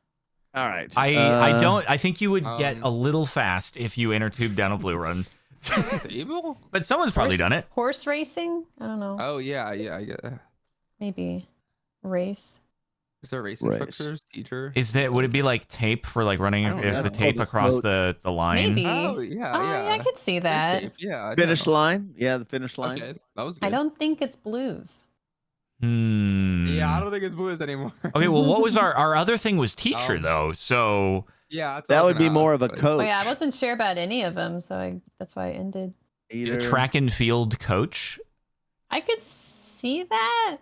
All right. I don't. I think you would get Um, a little fast if you inner tube down a blue run. Stable? But someone's probably done it. Horse racing? I don't know. Oh yeah, I get that. Maybe race. Is there racing Race. instructors, teacher? Is that would it be like tape for like running? I don't Is know. the tape across the line? Maybe. Oh yeah, yeah. I could see that. Safe, yeah. I Finish know. line. Yeah, the finish line. Okay, that was good. I don't think it's blues. Yeah, I Hmm. don't think it's blues anymore. Okay. Well, what was our other thing was teacher Um, though. So Yeah, that's what That I was would be gonna more ask, of a but- coach. Oh yeah, I wasn't sure about any of them, so that's why I ended. Either track and field coach. I could see that.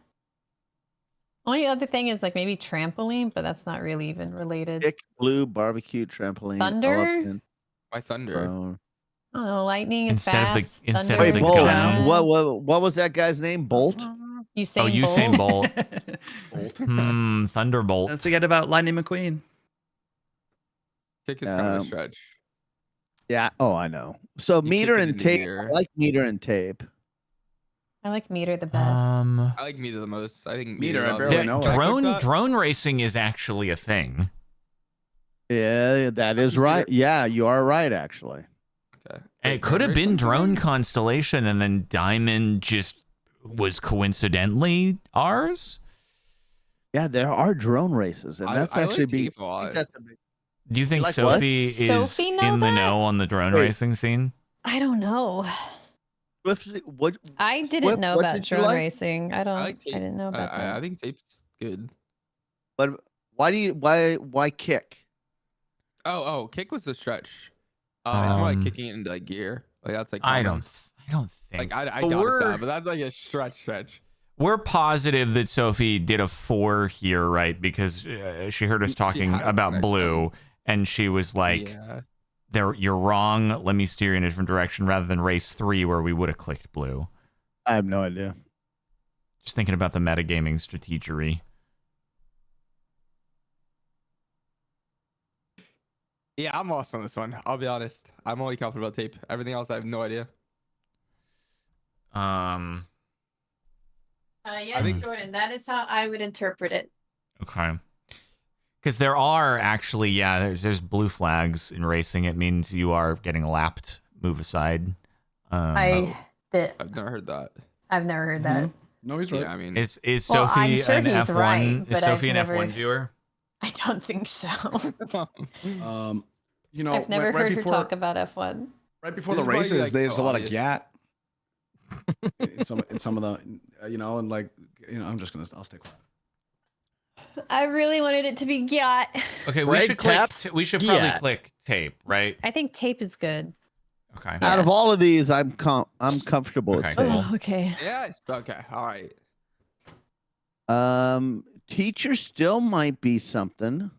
Only other thing is like maybe trampoline, but that's not really even related. kick, blue, barbecue, trampoline, Thunder? elephant, By Thunder. drone. I don't know. Lightning is Instead of the- fast. instead thunder of Wait, the is Bolt. gun. fast. What was that guy's name? Bolt. Usain Usain Bolt. Bolt. Thunderbolt. Don't forget about Lightning McQueen. Kick is kind of a Um, stretch. Yeah. Oh, I know. So You meter kick it and in the tape. air. I like meter and tape. I like meter the best. Um, I like Meter the most. I think Meter, Meter's I on barely there. know it. Can I click drone that? drone racing is actually a thing. Yeah, that is Meter. right. Yeah, you are right. Actually. Okay. And Wait, it could have been racing drone today? constellation, and then Diamond just was coincidentally ours. Yeah, there are drone races, and that's I actually like big. Eve a I lot. think that's a big. Do you think like what? Sophie is Sophie know in the that? know on the drone Wait. racing scene? I don't know. What? I didn't Swift, know what about did you drone like? racing. I like I tape. didn't know about that. I think tape's good. But why kick? Oh, kick was the stretch. It's more like Um, kicking it into like gear. Like that's like I common. don't think. Like I But doubt it's we're that, but that's like a stretch. we're positive that Sophie did a 4 here, right? Because she heard us She talking had a about connection. blue, and she was like, Yeah. You're wrong. Let me steer you in a different direction," rather than race 3 where we would have clicked blue. I have no idea. Just thinking about the metagaming strategery. Yeah, I'm lost on this one. I'll be honest. I'm only confident about tape. Everything else, I have no idea. Yes, think- Jordan, that is how I would interpret it. Okay. Because there are actually, there's blue flags in racing. It means you are getting lapped. Move aside. I've never heard that. I've never heard that. No, he's right. Yeah, I mean, Is Well, Sophie I'm sure an he's F1? right, Is but Sophie I've an never- F1 viewer? I don't think so. You know, I've never right heard before, her talk about F1. right before This the is why you, races. like, There's so a lot obvious. of gat. in some of the, and like, I'll stay quiet. I really wanted it to be yacht. Okay, we Greg should click. taps We should probably Giat. click tape, right? I think tape is good. Okay. Yeah. Out of all of these, I'm comfortable with Okay, tape. cool. Oh, okay. yeah. Okay. All right. Teacher still might be something.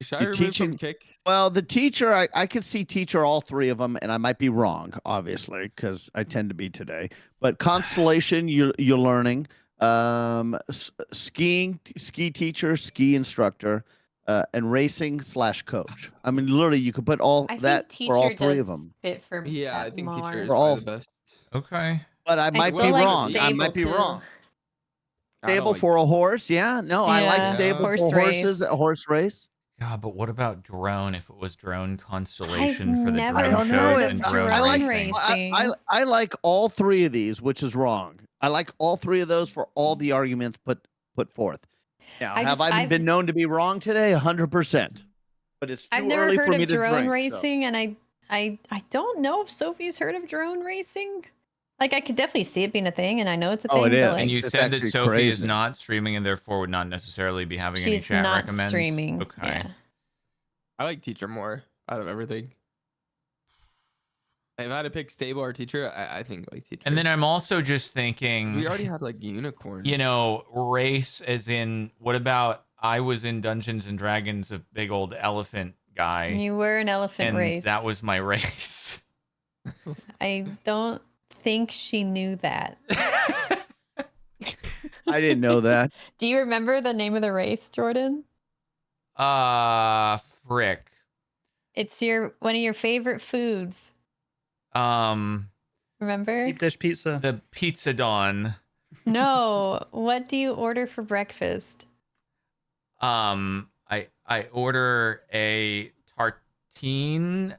Should I You're remove teaching- from kick? Well, the teacher, I could see teacher all three of them, and I might be wrong, obviously, because I tend to be today. But constellation, you're learning. Ski teacher, ski instructor, and racing / coach. I mean, literally, you could put all I that think for all teacher three does of them. fit for Yeah, I that think teacher more. is For all- probably the best. Okay. But I might still be like wrong. I stable, might be too. wrong. I don't Stable like- for a horse, yeah. No, I like Yeah, stable horse for horses. race. A horse race. God, but what about drone? If it was drone constellation for the never drone don't know. shows heard and of drone I like drone racing. racing. I like all three of these, which is wrong. I like all three of those for all the arguments put forth. Now, I've been known to be wrong today? 100%. But it's too I've never early heard for me of to drone drink, so- racing, and I don't know if Sophie's heard of drone racing. Like, I could definitely see it being a thing, and I know it's a Oh, thing. it is. But, like, And you It's said that actually Sophie is crazy. not streaming and therefore would not necessarily be having any she's chat not recommends. streaming. Okay. Yeah. I like teacher more out of everything. If I had to pick stable or teacher, I think like teacher. And then I'm also just 'Cause thinking, we already had like unicorn. you know, race as in, what about I was in Dungeons and Dragons, a big old elephant guy, You were an elephant and race. that was my race. I don't think she knew that. I didn't know that. Do you remember the name of the race, Jordan? Frick. It's one of your favorite foods. Remember? Deep dish pizza. The Pizza Dawn. No. What do you order for breakfast? I order a tartine,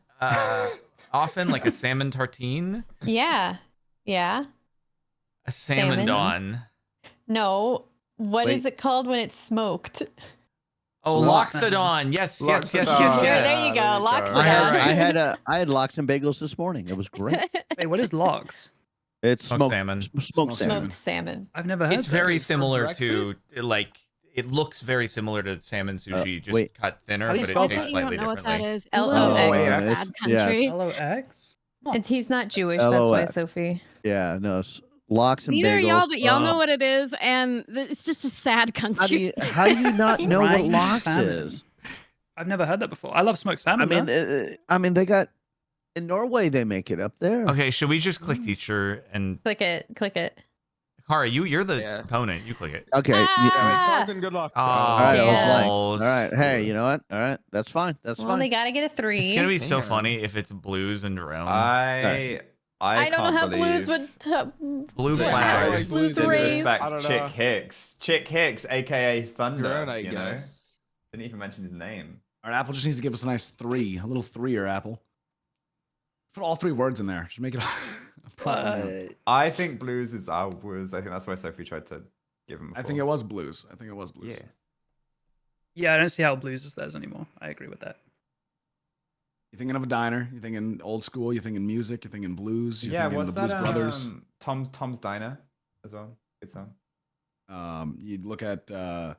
often like a salmon tartine, Yeah. Yeah. a salmon Salmon. dawn. No. What is Wait. it called when it's smoked? Oh, Smoked. Loxodon. Yes, yes, yes, Loxodon. yes, Sure, yes. there you go. There you go. Loxodon. I had lox and bagels this morning. It was great. Wait, what is logs? It's Smoked smoked salmon. Smoked salmon. Smoked salmon. I've never heard. It's that. very It's for similar to breakfast? like it looks very similar to salmon sushi, just wait. cut thinner, How do you but spell it that? tastes You don't slightly know what that differently. is. LOX. England is yeah, a it's- bad yeah, country. LOX. And he's not Jewish. That's why, LOX. Sophie. Yeah, no, lox and Neither are bagels. y'all, but y'all know what it is, and it's just a sad country. How do you not know what Fried lox salmon. is? I've never heard that before. I love smoked I salmon. mean, they got in Norway. They make it up there. Okay, should we just click teacher and Click it. Click it. Kara, you're the Yeah. opponent. You click it. Okay. Yeah, Ah! Carson, good luck. Oh, All right, Yeah. all right. Hey, you know what? All right, that's fine. That's Well, fine. they got to get a 3. It's gonna be so Yeah. funny if it's blues and drone. I I don't know can't how believe blues would. Blue that flag. Chris Blues didn't race. respect I don't Chick know. Hicks. Chick Hicks, aka Thunder. Drone, I you know? guess. Didn't even mention his name. All right, Apple just needs to give us a nice 3, a little 3-er, Apple. Put all 3 words in there. Just make it a proper name. I think blues is ours. I think that's why Sophie tried to give him. I think it was blues. Yeah. Yeah, I don't see how blues is theirs anymore. I agree with that. You're thinking of a diner. You're thinking old school. You're thinking music. You're thinking blues. You're Yeah, thinking what's the Blues that? Brothers. Tom's Diner as well. Good song. You'd look at I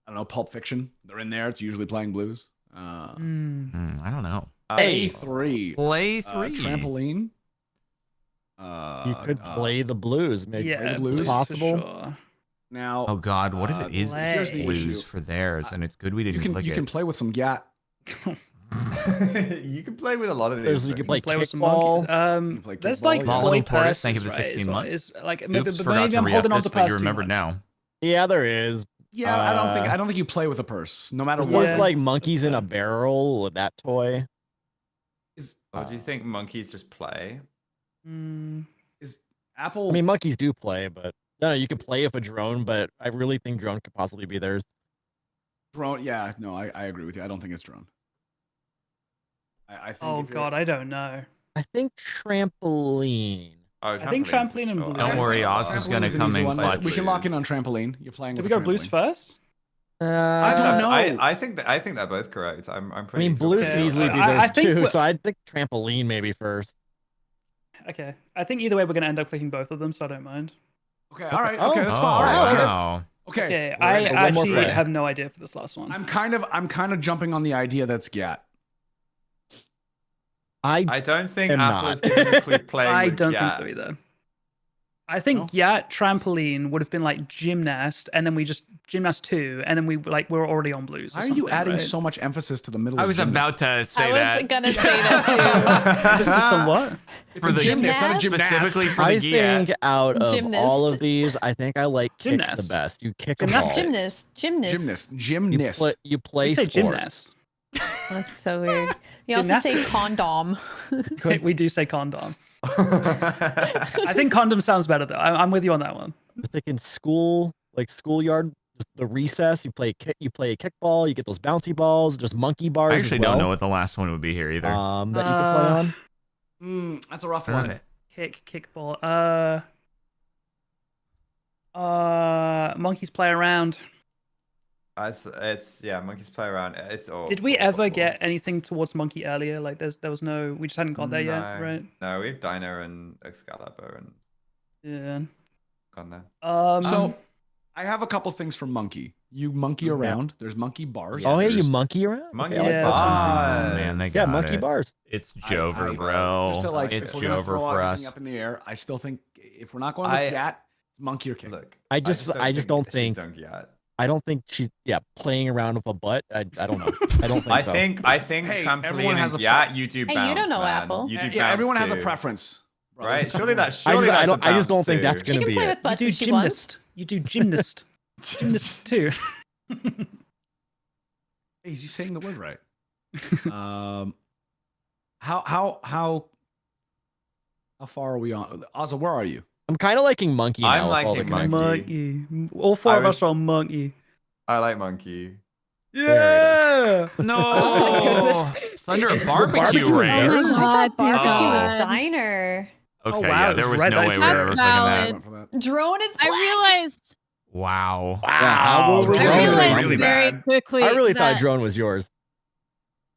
don't know, Pulp Fiction. They're in there. It's usually playing blues. I don't know. A3. Play 3. Trampoline. You could play the blues. Make play the blues. possible. Sure. Now, Oh God, what if it is here's the blues issue. for theirs, and it's good we didn't You click can it. play with some gat. You can play with a lot of these. You can things. play with some kickball. monkeys. play There's kickball, like yeah. Volatile toy Tortoise, thank you for the purses, 16 right? months. It's like Oops, maybe forgot to I'm re-up holding on this, to but purse you too remembered much. now. Yeah, there is. Yeah, I don't think you play with a purse, no matter There's what. just like monkeys in a barrel with that toy. Or do you think monkeys just play? Is Apple? I mean, monkeys do play, but no, you can play with a drone. But I really think drone could possibly be theirs. Drone. Yeah, no, I agree with you. I don't think it's drone. I think. Oh God, I don't know. I think trampoline. Oh, I think trampoline and blues. Don't worry, Oz is gonna Trampoline's an come easy in one. clutch. We can lock in on trampoline. You're playing. Did with we a go blues trampoline. first? I don't know. I think they're both correct. I'm I pretty. mean, blues Okay, could easily be I theirs think too. what- So I'd think trampoline maybe first. Okay, I think either way we're gonna end up clicking both of them, so I don't mind. Okay, all right. Oh. Okay, that's Oh, fine. All right, okay. wow. Okay. Okay, we're I in. one more actually play. have no idea for this last one. I'm kind of jumping on the idea that's gat. I don't think am Apple not. is typically playing I with don't Gat. think so either. I think No? trampoline would have been like gymnast, and then we just gymnast 2, and then we're already on blues. Why are you adding so much emphasis to the middle? I of was gymnast? about to say I that. was gonna say that This is some what? It's For a the gymnast, not a Gymnast? gymnast. Specifically for I the GIAT. think out of Gymnast. all of these, I think I like kick the Gymnast. best. You kick a Gymnastics. ball. Gymnast. Gymnast. You play You say sports. gymnast. That's so weird. You also say Gymnastics. condom. We do say condom. I think condom sounds better though. I'm with you on that one. I'm thinking school, like schoolyard, just the recess. You play kickball. You get those bouncy balls. There's monkey bars. I actually as well, don't know what the last one would be here either. that you can play on. That's a rough Love one. it. Kickball. Monkeys play around. It's monkeys play around. It's all. Did we ever get anything towards monkey earlier? Like there was no. We just hadn't got there yet, No. right? No, we have Diner and Excalibur and Yeah. gone there. So I have a couple things for monkey. You monkey Yeah. around. There's monkey bars. Oh, yeah, you There's- monkey around. Monkey Okay, I like Yeah, that. bars. Oh, man, they Yeah, got monkey it. bars. It's I- Jover, just bro. to, like, It's if we're gonna Jover throw for everything us. up in the air. I still think if we're not going with gat, it's monkey or kick. Look, I just don't she's think. done yet. I don't think she's playing around with a butt. I don't know. I don't think I so. think Hey, trampoline everyone has and a yeah, you do Hey, bounce. you don't know man. Apple. You do Yeah, bounce everyone has a too, preference. brother. right? Surely I that's. just don't think that's She gonna can be play it. with You butts do if she wants. gymnast. You do gymnast. Gymnast 2. Hey, is you saying the word right? How far are we on? Ozza, where are you? I'm kind of liking monkey now. I'm with all the liking connections. Monkey. All 4 of I us are on monkey. I like monkey. Yeah. No, Thunder Barbecue Barbecue was Race. nice. Oh my God, barbecue Oh. is diner. Okay, Oh, wow, yeah, it there was was red. no way That's we were ever thinking valid. that. Went for that. Drone is I black. realized Wow. Wow. Drone I is realized really very bad. quickly I really that thought drone was yours.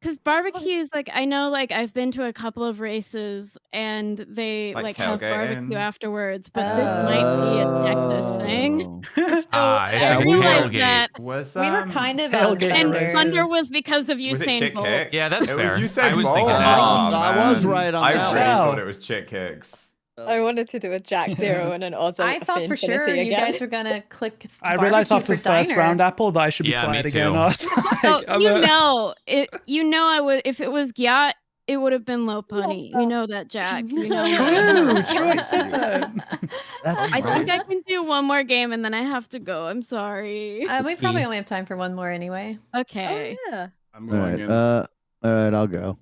because barbecues, like I know, like I've been to a couple of races and they Like like have barbecue tailgating? afterwards, but this might be a Texas thing. So It's I like a realized tailgate. that, Was We were kind of tailgate and race. Thunder was because of Was it Usain chick Bolt. kicks? Yeah, that's it fair. Was Usain I was thinking Bolt? that. Oh, So I was man. right on I that really one. thought it was chick kicks. I wanted to do a Jack Zero and an Ozzo I thought for sure you again. guys were gonna click. I realized barbecue after for the first diner. round, Apple, that I should be Yeah, me quiet again. too. I was like, Oh, I'm you a- know, I would if it was Gyat, it would have been low punny. You know that, Jack. You know that. True, I said that. I think I can do one more game and then I have to go. I'm sorry. We probably only have time for one more anyway. Okay. Oh, yeah. I'm All going right, in. all right, I'll go.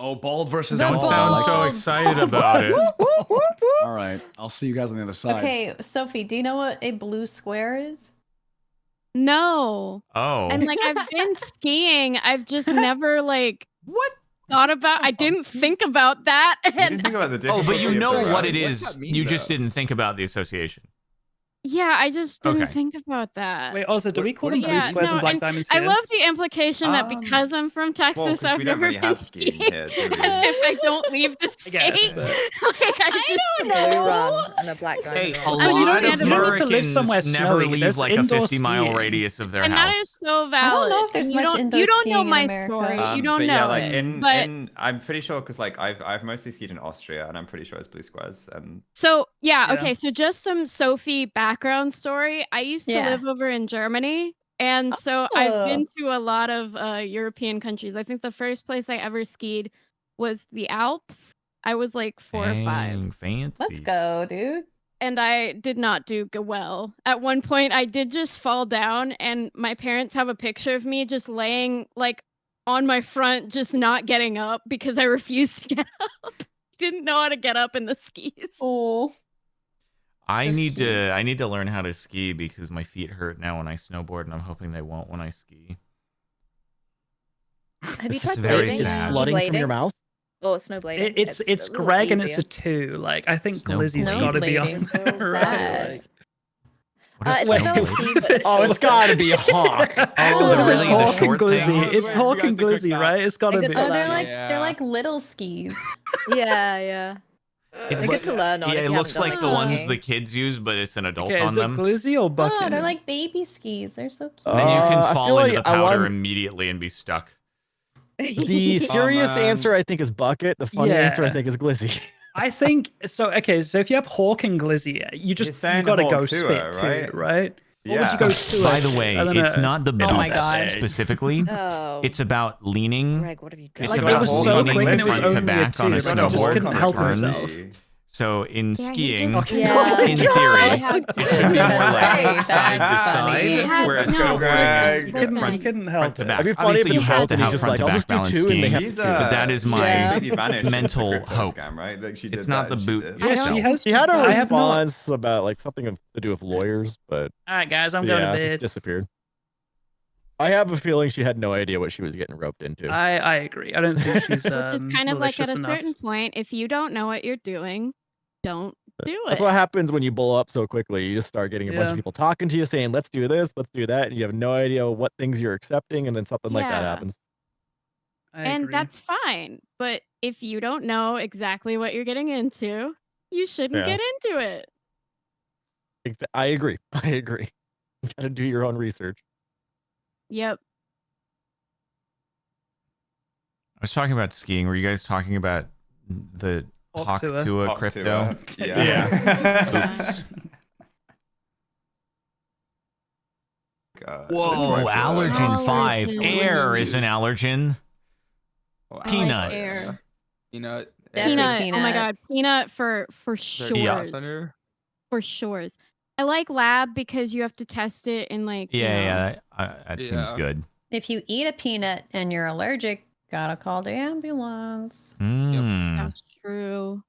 Oh, bald versus The Don't bald. sound so balls. excited about it. All right, I'll see you guys on the other side. Okay, Sophie, do you know what a blue square is? No. Oh. And like I've been skiing. I've just never like What? I didn't think about that. You didn't And think about the Oh, difficulty. but you of know the what route. it What's is. that mean, You just though? didn't think about the association. yeah, I just didn't Okay. think about that. Wait, also, do we call what them do blue you Yeah, squares no, and black and diamonds I here? love the implication that because I'm from Texas, 'cause I've we don't never really been have skiing skiing. here, do we? As if I don't leave the I guess, state. but Like, I just A blue run and a black diamond Hey, run. a Also, you lot don't of need- you don't need to live somewhere Americans never snowy. leave There's like a indoor 50-mile skiing. radius of their And house. that is so valid. I don't know if there's and you much don't, indoor you don't skiing know in my America. story. You don't but know yeah, like it. But I'm pretty sure because like I've mostly skied in Austria, and I'm pretty sure it's blue squares. And so yeah, Yeah. okay. So just some Sophie background story. I used to Yeah. live over in Germany, and so I've Oh. been to a lot of European countries. I think the first place I ever skied was the Alps. I was like 4 or 5. Dang, fancy. Let's go, dude. And I did not do well. At one point, I did just fall down, and my parents have a picture of me just laying like on my front, just not getting up because I refused to get up. Didn't know how to get up in the skis. Oh. I need to learn how to ski because my feet hurt now when I snowboard, and I'm hoping they won't when I ski. Have you This tried is very blading? sad. Flooding from your Blading? mouth. Or snowblading? It's a little Greg and it's a easier. 2. Like I think Snow Glizzy's blading. got to be on Snowblading, there, what's right? that? Like, What is It's like going snowboarding? skis, but it's Oh, it's got to be Hawk. Oh, the really the Hawk and short Glizzy. things? It's Wait, Hawk we and gotta click Glizzy, that. right? It's got to They're be. good to Oh, they're learn. like Yeah. they're like little skis. Yeah. They're good to learn on. Yeah, if it you looks haven't like done the it. ones the kids use, but it's an adult Okay, on is it them. Glizzy or Bucket? Oh, they're like baby skis. They're so cute. Then you I can feel fall into like the I powder want- immediately and be stuck. The serious man. answer, I think, is Bucket. The funny answer, I Yeah. think, is Glizzy. I think so. Okay, so if you have Hawk and Glizzy, you You're saying you got to Hawk go tour, spit right? too, right? Or would Yeah. you go to By it? the way, I don't it's know. not the Oh my bits God. specifically. Oh, It's about leaning. Greg, what have you done? It's Like, about it was so leaning quick and it was front to only a back on a 2, but he just snowboard couldn't for help turns. himself. So in Yeah, he skiing, just- Yeah. in I theory, have it should be more That's like right, side to that's side, funny. whereas No, snowboarding is listen, He couldn't front help to it. back. It'd be funny Obviously, if you it's have both to and he's have just front like, to I'll back just do balance 2 and they skiing. have She's to. But that is my Yeah. completely vanished since mental the crypto hope. Scam, right? Like she did It's not that, the she boot did. Yeah, itself. she has. He had a I have not. response about like something to do with lawyers, but All right, guys, I'm going yeah, to it just bed. disappeared. I have a feeling she had no idea what she was getting roped into. I agree. I don't think she's Which is kind of like at malicious a enough. certain point, if you don't know what you're doing, don't do it. That's what happens when you blow up so quickly. You just start getting a bunch Yeah. of people talking to you saying, let's do this, let's do that. And you have no idea what things you're accepting. And then something like that Yeah. happens. I And agree. that's fine. But if you don't know exactly what you're getting into, you shouldn't Yeah. get into it. I agree. I agree. You got to do your own research. Yep. I was talking about skiing. Were you guys talking about the Hawk Hawk Tour. Tua Hawk crypto? Tour. Yeah. Oops. God, Whoa, that's right. allergen 5. Allergen. Air is an allergen. Wow. Peanut. air. Peanut. Definitely Peanut. Oh my peanut. god, peanut for Yeah. sure. For sure. I like lab because you have to test it in like you know, Yeah, that seems Yeah. good. If you eat a peanut and you're allergic, gotta call the ambulance. Mm. That's true.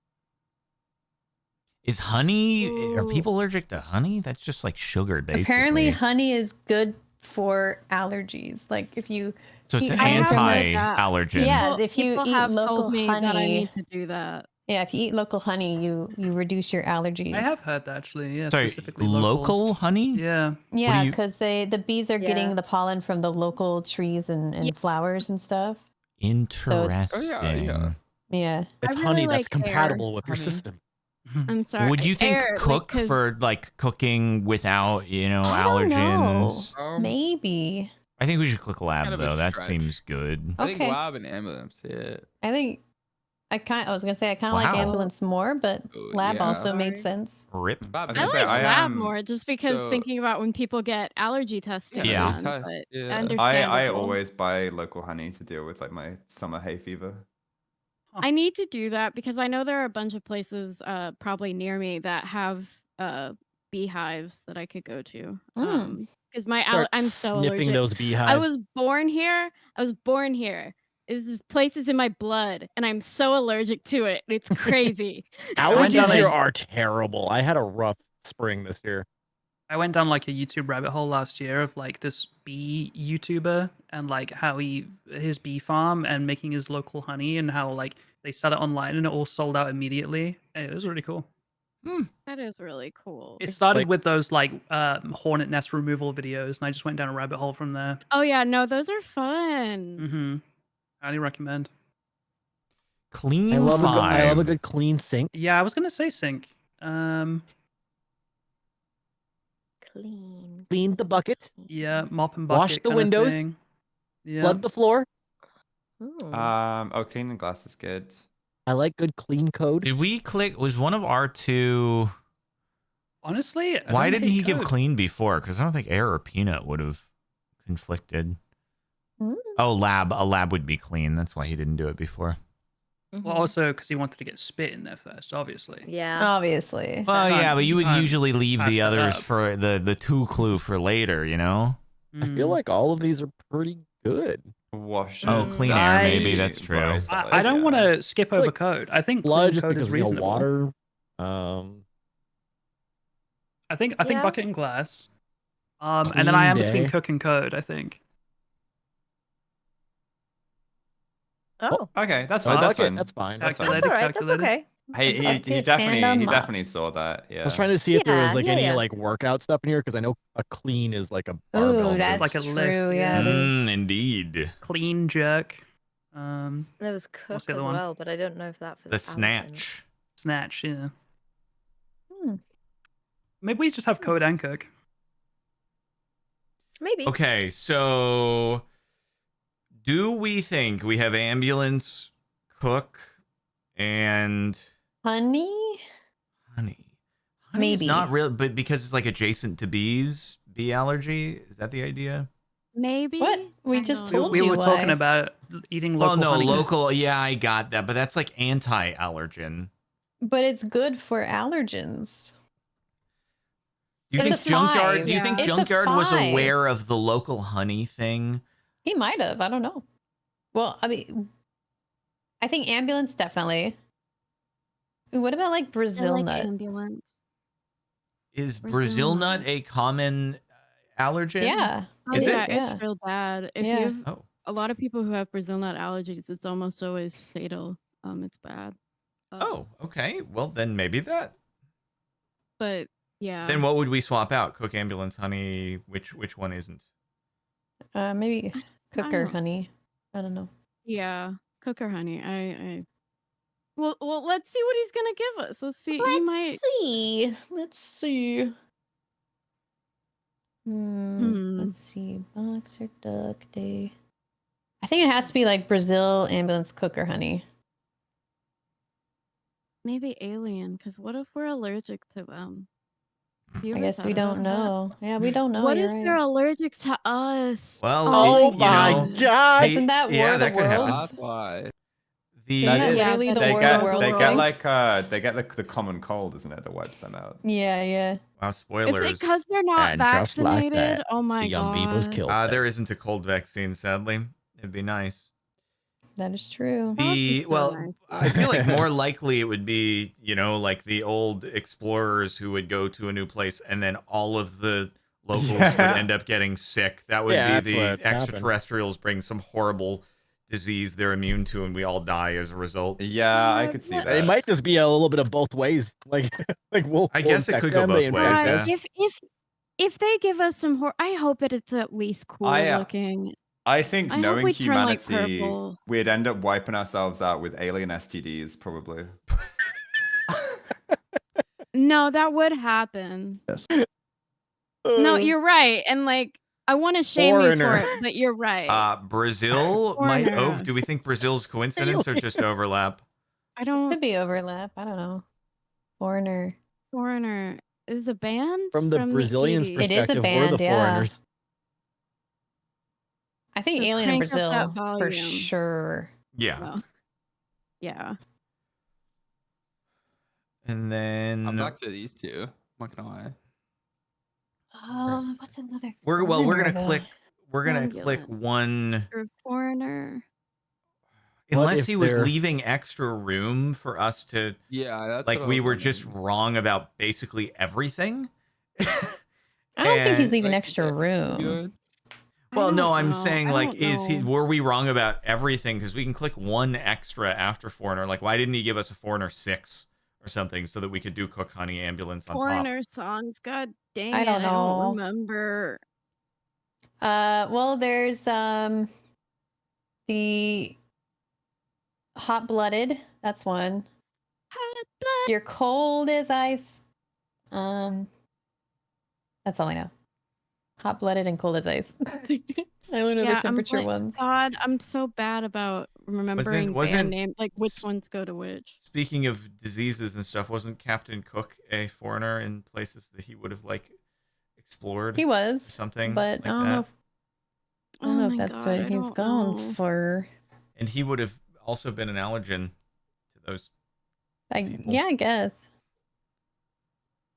Is honey? Are Ooh. people allergic to honey? That's just like sugar, basically. Apparently, honey is good for allergies. Like if you, so it's an I have heard that. anti-allergen. Yeah, if you People eat have local told me that I honey- need to do that. yeah, if you eat local honey, you reduce your allergies. I have heard that actually. Yeah, Sorry, specifically local honey? Yeah. Yeah, you- because the bees are Yeah. getting the pollen from the local trees and Yeah. flowers and stuff. Interesting. yeah. Yeah. It's really honey like that's compatible with your Honey. system. I'm sorry. Would you think Air, like, cook 'cause- for like cooking without, I don't allergens? know. Maybe. I think we should click lab Kind of a though. That stretch. seems good. I think Okay. lab and ambulance. Yeah. I think I was gonna say I kind of like Wow. ambulance more, but Oh, lab yeah. also made sense. Rip. Lab I I gonna like say, lab am- more just because so- thinking about when people get allergy tested. Yeah. done, Test, but yeah. understandable. I always buy local honey to deal with like my summer hay fever. I need to do that because I know there are a bunch of places probably near me that have beehives that I could go to. Mm. Because Start I'm so sniffing allergic. those beehives. I was born here. This place is in my blood, and I'm so allergic to it. It's crazy. Allergies done here a- are terrible. I had a rough spring this year. I went down like a YouTube rabbit hole last year of like this bee YouTuber and like how his bee farm and making his local honey and how like they sell it online and it all sold out immediately. It was really cool. That is really cool. It started like- with those like hornet nest removal videos, and I just went down a rabbit hole from there. Oh yeah, no, those are fun. Mm-hmm. Highly recommend. Clean I love five. a good clean sink. Yeah, I was gonna say sync. Clean. Clean the bucket. Yeah, mop and Wash bucket. the kinda windows, thing. Yeah. Flood the floor. Ooh. Cleaning glass is good. I like good clean code. Did we click? Was one of our two? Honestly, I Why don't didn't hate he give code. clean before? Because I don't think air or peanut would have conflicted. Mm. Oh, lab. A lab would be clean. That's why he didn't do it before. Well, also because he wanted to get spit in there first, obviously. Yeah. Obviously. Well, yeah, but you would can't usually leave pass the that others up. for the two clue for later, you know? I feel like all of these are pretty good. Wash. Oh, and clean air, maybe. dry, That's true. I don't want to skip over Like, code. I think Blood clean just code because is you know reasonable. water. I think Yeah. bucket and glass. And then I Clean am between day. cook and code, I think. Oh, Okay, that's Oh, fine. That's bucket, fine. that's fine. That's fine. that's all right. That's okay. He Bucket and a definitely mop. saw that. Yeah. I was trying to see if there was Yeah, like yeah, any yeah. like workout stuff in here because I know a clean is like a barbell. Ooh, that's like a true. lift, Yeah, it is. Indeed. Clean jerk. There was cook What's the as other one? well, but I don't know if that for The allergens. snatch. Snatch, yeah. Hmm. Maybe we just have code and cook. Maybe. Okay, so do we think we have ambulance, cook, and Honey? honey? Honey's Maybe. not real, but because it's like adjacent to bees, bee allergy. Is that the idea? Maybe. What? We I just don't know. told We you were talking why. about eating local Well, no, honey. local. Yeah, I got that, but that's like anti-allergen. But it's good for allergens. Do you It's think a Junkyard? five. Do you think It's a Junkyard was 5. aware of the local honey thing? He might have. I don't know. Well, I mean, I think ambulance definitely. What about like I Brazil like nut? ambulance. Is Brazil Brazil nut. nut a common allergen? Yeah. Oh Is it? yeah, Yeah. it's real bad. If Yeah. you have Oh, a lot of people who have Brazil nut allergies, it's almost always fatal. It's bad. oh, okay. Well, then maybe that. But yeah. Then what would we swap out? Cook, ambulance, honey. Which one isn't? Maybe cook or don't know. honey. I don't know. Yeah, cook or honey. Well, let's see what he's gonna give us. Let's see. He might. see. Let's see. Let's see. Box or duck day. I think it has to be like Brazil, ambulance, cook or honey. Maybe alien, because what if we're allergic to them? Have you I ever guess we thought about don't that? know. Yeah, we don't know. What you're if right. they're allergic to us? Well, Oh you my know, god! Isn't that yeah, War of the that could happen. Worlds? That's why. The Isn't that is- literally Yeah, the they War get- of the Worlds they get thing? like they get the common cold, isn't it? That wipes them out. Yeah, yeah. wow, Is spoilers. it because they're not And just like vaccinated? that, Oh my the god. amoebas killed them. There isn't a cold vaccine, sadly. It'd be nice. That is true. That would be The so well, nice, I though. feel like more likely it would be, you know, like the old explorers who would go to a new place and then all of the locals would Yeah. end up getting sick. That would Yeah, be that's the what happened. extraterrestrials bring some horrible disease they're immune to and we all die as a result. Yeah, I could see what- that. It might just be a little bit of both ways. Like we'll. I we'll guess it infect could go them, both they ways, infect yeah. us. If they give us some I hope it's at least cool looking. I think I hope knowing we turn, like, humanity, purple. we'd end up wiping ourselves out with alien STDs, probably. No, that would happen. Yes. No, you're right. And like I want to shame you for Foreigner. it, but you're right. Brazil might Foreigner. do we think Brazil's coincidence or just overlap? I don't Could be overlap. I don't know. Foreigner. foreigner is a band From the Brazilians' 80s. It is a perspective, we're the band, yeah. foreigners. I think So alien in crank up that Brazil for volume. sure. Yeah. Well, yeah. And then I'm back to these two. I'm not gonna lie. What's another? we're foreigner, gonna though? click click Ambulance. one Or foreigner. unless if he was they're- leaving extra room for us to Yeah, that's like what I we was were just wondering. wrong about basically everything. I don't think he's And- leaving Like, extra yeah, room. good. Well, no, I'm know. saying I like, don't know. were we wrong about everything? Because we can click one extra after foreigner. Like, why didn't he give us a foreigner 6 or something so that we could do cook, honey, ambulance on top? Foreigner songs. God dang I it. don't I don't know. remember. Well, there's the hot blooded. That's one. Hot blood. You're cold as ice. That's all I know. Hot blooded and cold as ice. I don't know the temperature I'm ones. God, I'm so bad about remembering wasn't- band name, like which ones go to which. Speaking of diseases and stuff, wasn't Captain Cook a foreigner in places that he would have like explored? He was something but like I don't that. know. I don't know Oh if my that's God, what I he's don't going know. for. And he would have also been an allergen to those. people. Yeah, I guess.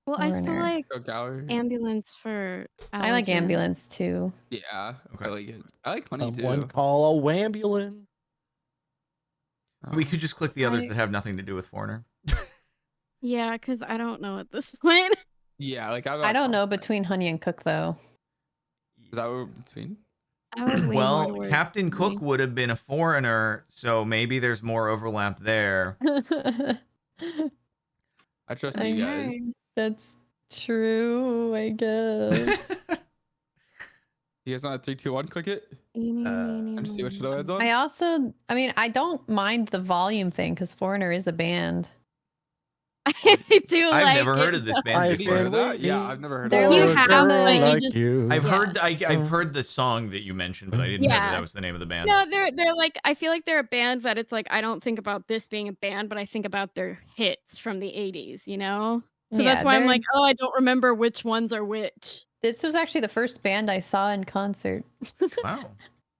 Well, I still Foreigner. like Go Gower. ambulance for. I like allergen. ambulance too. Yeah, Okay. I like it. I like honey Someone too. call a wambulance. We could just click the others I- that have nothing to do with foreigner. Yeah, because I don't know at this point. Yeah, like I'm I don't know confident. between honey and cook though. Is that what we're between? I would lean more Well, towards Captain Cook honey. would have been a foreigner, so maybe there's more overlap there. I trust I you guys. That's true, I guess. You guys want 3, 2, 1? Click it. Eeny, Uh, meeny, And just see what miny, show it's on. I mean, I don't mind the volume thing because Foreigner is a band. I do I've like never heard it, of this though. band I've Did you before. hear been that? Yeah, waiting I've never heard They're of You that. like- have, the- but you like just you. I've Yeah. heard I've heard the song that you mentioned, but I didn't know that Yeah. that was the name of the band. No, they're like I feel like they're a band that it's like I don't think about this being a band, but I think about their hits from the 80s, you know? So Yeah, that's why I'm they're- like, oh, I don't remember which ones are which. This was actually the first band I saw in concert Wow.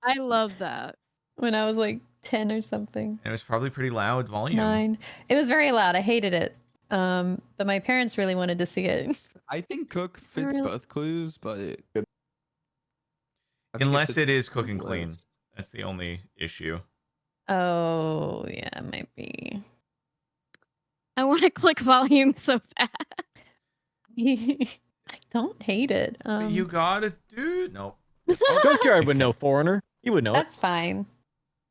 I love that. when I was like 10 or something. And it was probably pretty loud volume. 9. It was very loud. I hated it. But my parents really wanted to see it. I think Cook fits Really? both clues, but I think Unless fits it is both cooking clean. clues. That's the only issue. Oh, yeah, it might be. I want to click volume so bad. I don't hate it. But you gotta do no. Junkyard would know foreigner. He would know it. That's fine.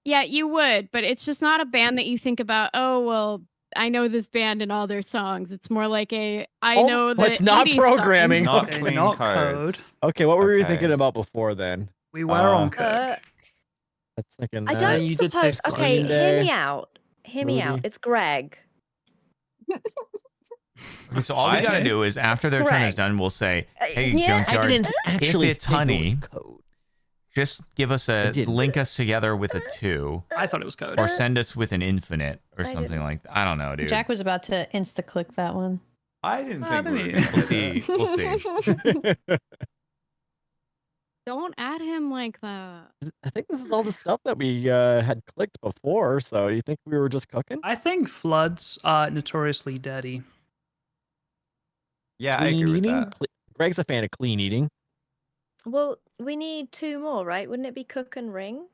Yeah, you would, but it's just not a band that you think about, oh, well, I know this band and all their songs. It's more like I Oh, know the it's not 80s programming. Not Okay, clean not codes. Okay, what were we Okay. thinking about before then? We were on Cook. That's thinking I that. don't you did say suppose. Scott. Okay, Green hear Day. me out. Hear me out. Rudy. It's Greg. Okay, so all we gotta Why? do is after It's their turn is Greg. done, we'll say, "Hey, Yeah, I Junkyard, didn't actually it's think it was honey, code. just give us I a didn't. link us together with a 2, I thought it was code. or send us with an infinite or I something didn't. like that. I don't know, dude. Jack was about to insta click that one. I didn't Ah, think we were maybe. gonna We'll do see. We'll see. Don't add him like that. I think this is all the stuff that we had clicked before. So you think we were just cooking? I think floods are notoriously dirty. Yeah, I agree Clean with eating. that. Greg's a fan of clean eating. Well, we need 2 more, right? Wouldn't it be Cook and Ring?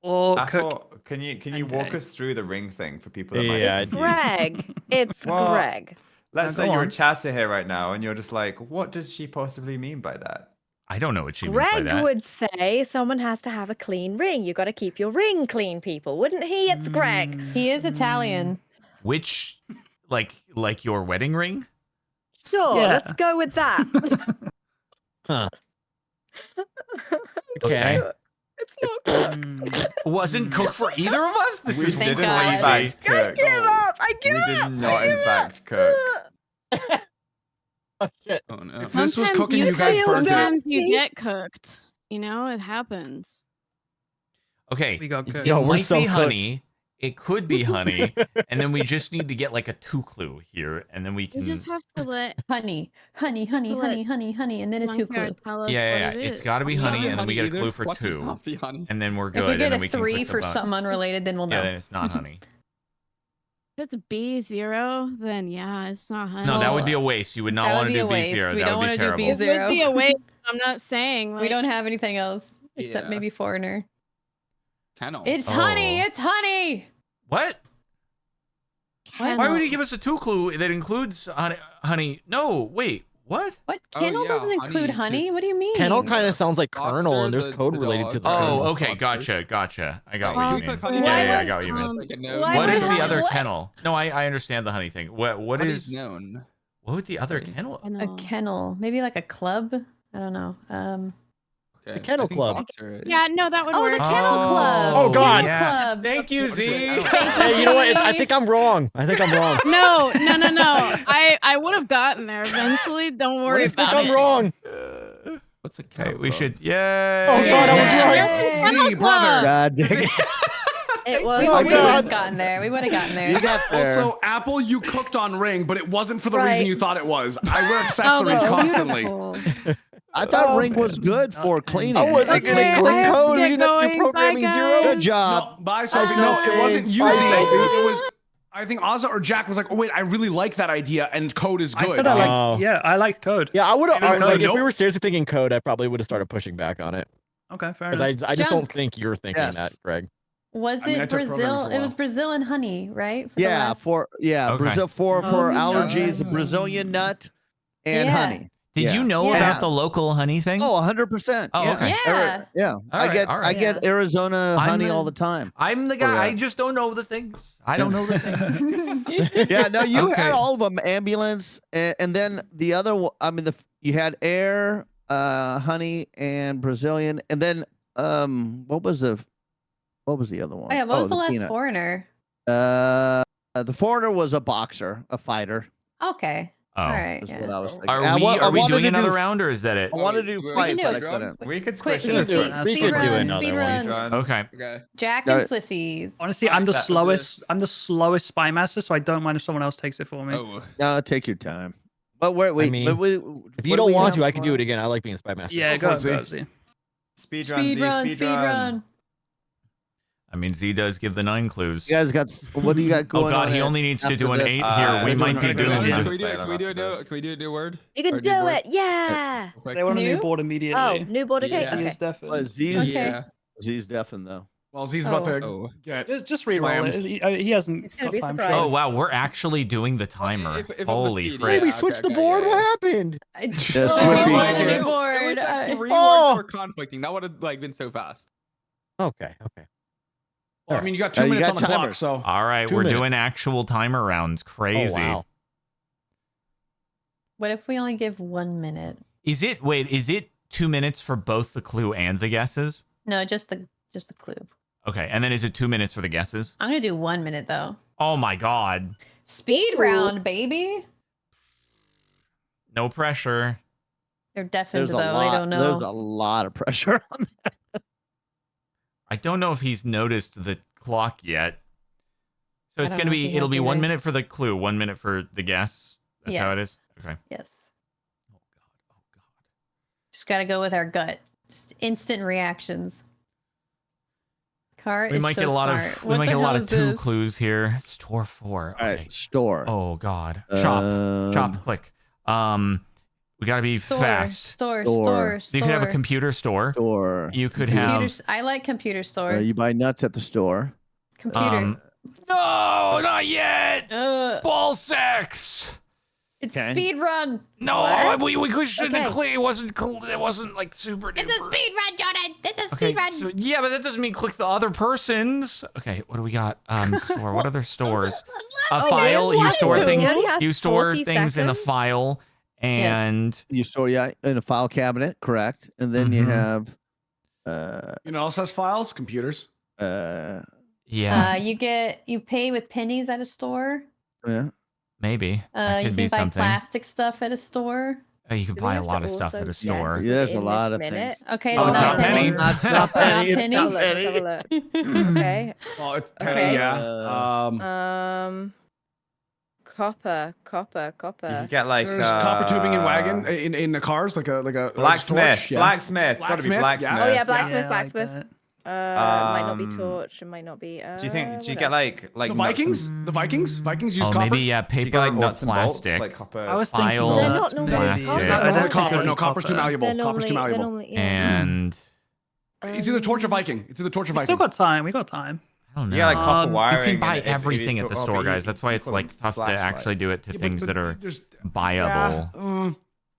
Or I Cook. thought, can you and walk Day. us through the ring thing for people that might Yeah, It's be Greg. It's Well, Greg. Let's No, say go you're a on. chatter here right now, and you're just like, what does she possibly mean by that? I don't know what she means by Greg that. would say someone has to have a clean ring. You got to keep your ring clean, people, wouldn't he? It's Greg. He is Italian. Which, like your wedding ring? Sure, Yeah. let's go with that. Huh. Okay. Okay. It's not Mm. Wasn't Cook for either of us? This we is didn't, in God. crazy. fact, cook. I We did not, in fact, cook. Oh shit. Oh no. If this was Sometimes cooking, you guys feel burnt it. Sometimes you dirty. get cooked. You know, it happens. Okay. We got cooked. It Yo, we're might so be cooked. honey. It could be honey. And then we just need to get like a 2 clue here. And then we You can. just have to let Honey, honey, Just have honey, to let honey, honey, honey, and then a 2 clue. Junkyard tell us Yeah. what it It's is. got to be It's not honey. And then we get a either. clue for Watch it 2. not be honey. And then we're If good. we And get then a we can 3 click the for button. something unrelated, then we'll know. Yeah, then it's not honey. If it's B0, then yeah, it's not honey. No, that would be a waste. You would not That want would to be do a waste. B0. We That don't would be wanna do terrible. B0. It would be a waste. I'm not saying like We don't have anything else except Yeah. maybe Foreigner. Kennel. It's honey. Oh. It's honey. What? Kennel. Why would he give us a 2 clue that includes honey. No, wait. What? What? Oh, Kennel yeah, doesn't include honey, honey? What do you mean? Kennel kind of sounds like Boxer, Colonel, and there's the code related to dog. the Oh, Colonel. okay. Gotcha. I got Wait, what can you we mean. click honey? Yeah, now? I got what you mean. Like a known why What would is the honey- other what? kennel? No, I understand the honey thing. What Honey's is known. what would the other Honey's- kennel? A kennel, maybe like a club. I don't know. Okay. Kennel I think Club. Boxer is. Yeah, no, that would Oh, work. the kennel club. Oh, God. Kennel Yeah. club. Thank you, Z. Hey, you know what? I think I'm wrong. I No. I would have gotten there eventually. Don't I worry think about I'm it. wrong. What's a Okay, kennel we club? should. Yay! Oh, God, I was Yeah. right. Kennel Z, brother. club. God dang it. It We, was. we Oh, would God. have gotten there. We would have gotten there. You got there. Also, Apple, you cooked on Ring, but it wasn't for the reason Right. you thought it was. I wear Oh, accessories that's constantly. beautiful. I thought Oh, Ring was good for cleaning. I wasn't Okay, gonna click I have to code. get You know, you're going. programming Bye, zero. Good guys. job. No, bye, Sophie. No, it wasn't you, Bye, Z. Sophie. It was, I think Ozza or Jack was like, oh, wait, I really like that idea, and code is good. I said I like- liked, yeah, I liked code. Yeah, I would have. And it was Like, like, if we nope. were seriously thinking code, I probably would have started pushing back on it Okay, fair because enough. I just don't Junk. think you're thinking Yes. that, Greg. Was I mean, I it took programming Brazil? for a It was while. Brazil and honey, right? For the Yeah, last- for Okay. Brazil for Oh, allergies, yeah. Brazilian nut and Yeah. honey. Did Yeah. you know Yeah. about the local honey thing? Oh, 100%. Oh, yeah. okay. Yeah. Yeah. I right, get all right. I get Yeah. Arizona I'm honey the- all the time. I'm the For guy. I that. just don't know the things. I don't know the things. Yeah, no, you Okay. had all of them. Ambulance, and then the other. I mean, you had air, honey, and Brazilian, and then what was the other one? Oh, yeah, what was the last peanut. foreigner? The foreigner was a boxer, a fighter. Okay. Oh. All right. Is Yeah. what I was thinking. Are I we wa- I are we wanted doing to another do- round or is that it? I wanted to do We fight, can but do I it. couldn't. We could Quick, squish We it. could do it. speed, We speed could do run, another speed one. run. Okay. Okay. Jack Got and it. Swiffies. Honestly, I'm the That was slowest. I'm the slowest spy master, so I don't mind if someone else takes it for me. Oh. No, take your time. But wait, mean, but If what you do don't we want have to, I can do for- it again. I like being spy master. Yeah, Go go, for it, go, Z. Z. Speed run. Speed Z, run, speed speed run. I mean, Z does give the 9 clues. You guys got what do you got Oh going on? God, he at- only needs to after do an this? 8 Uh, here. We we're might doing be a doing good Can one. it. we do it? Say Can we do after it? this. Can we do a new word? You can Or do new word? it. Yeah. Quick. They want a new New? board Oh, immediately. new board. Okay. Yeah. Z Okay. is deafened. Well, Z's Yeah. Z's deafened though. Well, Z's about Oh. to Oh. get. Just re-roll Slammed. it. He hasn't It's gonna got be a time for surprise. it. Oh wow, we're actually doing the timer. If it was Holy speed, frick! Hey, we Yeah, switched okay, the board. yeah, What yeah. happened? Yeah, Oh, Swiffies. we It wanted a It board. was like 3 Oh. words were conflicting. That would have like been so fast. Okay. Well, I mean, you got 2 you minutes got on the clock, timers. so All right, 2 we're minutes. doing actual timer rounds. Crazy. Oh, wow. What if we only give 1 minute? Is it 2 minutes for both the clue and the guesses? No, just the clue. Okay, and then is it 2 minutes for the guesses? I'm gonna do 1 minute though. Oh my God. Speed round, baby. No pressure. They're deafened There's a though. lot. They don't know. There's a lot of pressure on that. I don't know if he's noticed the clock yet. So I it's don't gonna know if be he it'll has be 1 either. minute for the clue, 1 minute for the guess. That's how it Yes. is? Okay. Yes. Oh God. Just gotta go with our gut. Just instant reactions. Car We is might so get a lot smart. of What the hell of is 2 this? clues here. Store 4. All Okay. right, store. Oh God. Chop, click. We gotta be Store, fast. store, Store. store, So you could have a computer store. Store. You could Computer. have I like computer store. You buy nuts at the store. Computer. No, not yet. Ugh. Ball sex. It's Okay. speed run. No, What? we shouldn't have Okay. It wasn't like super duper. It's a speed run, Jordan. It's a Okay, speed run. so yeah, but that doesn't mean click the other person's. Okay, what do we got? Store. What other stores? A Oh, file. yeah, You what? store It things. only has You store 40 things in the seconds? file, and You store in a file cabinet, correct? And then you Mhm. have you know, also has files, computers. yeah, You pay with pennies at a store. Yeah. maybe that You could can be buy something. plastic stuff at a store. You could Do we buy a have to lot of stuff also at a guess store. Yeah, there's a in lot this of minute? things. Okay, Oh, it's not penny. Not penny. It's penny. not Let's have a penny. look. Okay. Well, it's Okay. penny, yeah. Copper. You could get like There's copper tubing in wagon in the cars, like a blacksmith. torch, yeah. Blacksmith. Gotta be Blacksmith, blacksmith. yeah. Oh yeah, Yeah, blacksmith, I like blacksmith. that. Might not be Um, torch. It might not be. Do you think? Do you what get else? like The nuts Vikings, and- the Vikings use Oh, copper. maybe yeah, do you paper get, like, or nuts and bolts, plastic. like copper. I was thinking Files, They're not nuts, normally maybe. plastic. copper. I No, don't the think copper. any No, copper's too copper. malleable. They're Copper's too normally- they're malleable. normally- yeah. And It's either torch or Viking. It's either torch or We still Viking. got time. We got time. I don't know. You got like copper You wiring. You can buy and it- everything at the but store, you- guys. That's why you it's call like them tough to actually flashlights. do it to things that are there's buyable.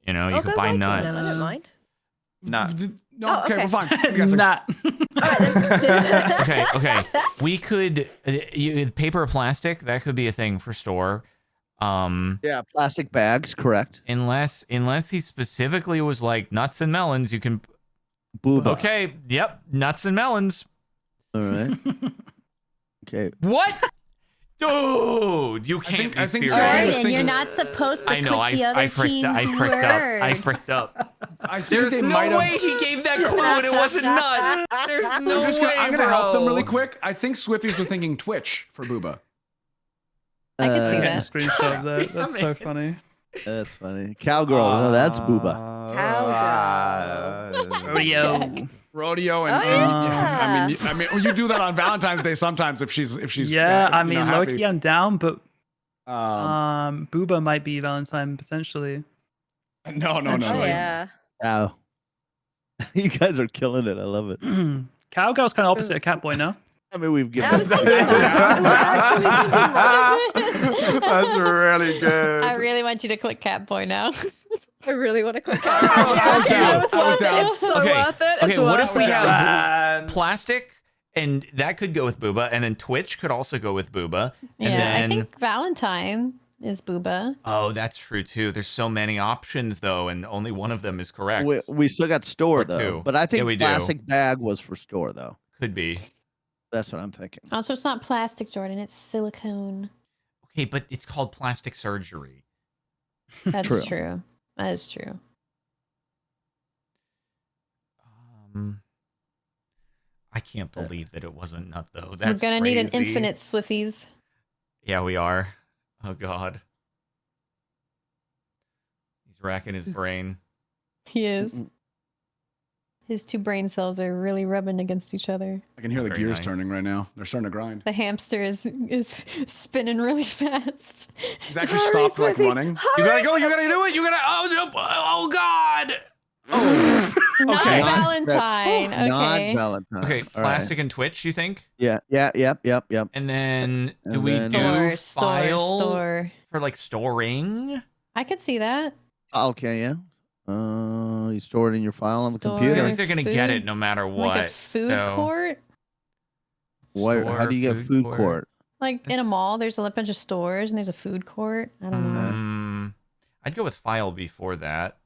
You know, you I'll could go buy Viking then, I nuts. don't mind. Nah. No, Oh, okay, okay. we're fine. What do you guys think? Nah. Okay. We could paper or plastic. That could be a thing for store. Yeah, plastic bags, correct. Unless he specifically was like nuts and melons, you can. Booba. Okay. Yep. Nuts and melons. All right. Okay. What? Dude, you can't I be think serious. Jordan was Jordan, you're thinking- not supposed to I know. click the other I fricked team's up. word. I fricked up. I think There's they no might way have. he gave that clue and it wasn't nut. There's no way, I'm gonna bro. help them really quick. I think Swifties were thinking Twitch for Booba. I can see Getting a that. screenshot of that. That's so funny. That's funny. Cowgirl. No, that's Booba. Rodeo. Rodeo and, Oh, and yeah. I mean, you do that on Valentine's Day sometimes if she's Yeah, I you mean, know, happy. Loki, I'm down, but Um, Booba might be Valentine potentially. no, Oh yeah. Wow. You guys are killing it. I love it. Cowgirl's kind of opposite of Catboy, no? I mean, we've given. I was thinking That's really good. I really want you to click Catboy now. I really want to click I was down. It's I was worth it. down. It's so Okay. worth it. Okay, It's what worth if we it. have plastic and that could go with Booba, and then Twitch could also go with Booba, and Yeah, then I think Valentine is Booba. oh, that's true too. There's so many options though, and only one of them is correct. We still got store Or though, two. but I think Yeah, we do. plastic bag was for store though. Could be. That's what I'm thinking. Also, it's not plastic, Jordan. It's silicone. Okay, but it's called plastic surgery. That's True. true. That is true. I can't believe that it wasn't nut though. We're That's gonna need an crazy. infinite Swiffies. Yeah, we are. Oh God. He's racking his brain. He is. His two brain cells are really rubbing against each other. I can hear the Very gears nice. turning right now. They're starting to grind. The hamster is spinning really fast. He's actually Hurry, stopped like Swifties. running. You gotta Hurry, go. You Swifties. gotta do it. You gotta. Oh, no, oh God. Oh. Not Okay. Valentine. Not Okay. Valentine. Okay. All right. Plastic and Twitch. You think? Yeah. Yep. And then do And we then- do Store, file store. for like storing? I could see that. Okay. Yeah. You store it in your file on the Store. I feel computer. like they're gonna get Food. it no matter what. Like a food so- court. Where? How Store, do you get food court? Like in a It's- mall, there's a bunch of stores and there's a food court. I don't know. I'd go with file before that.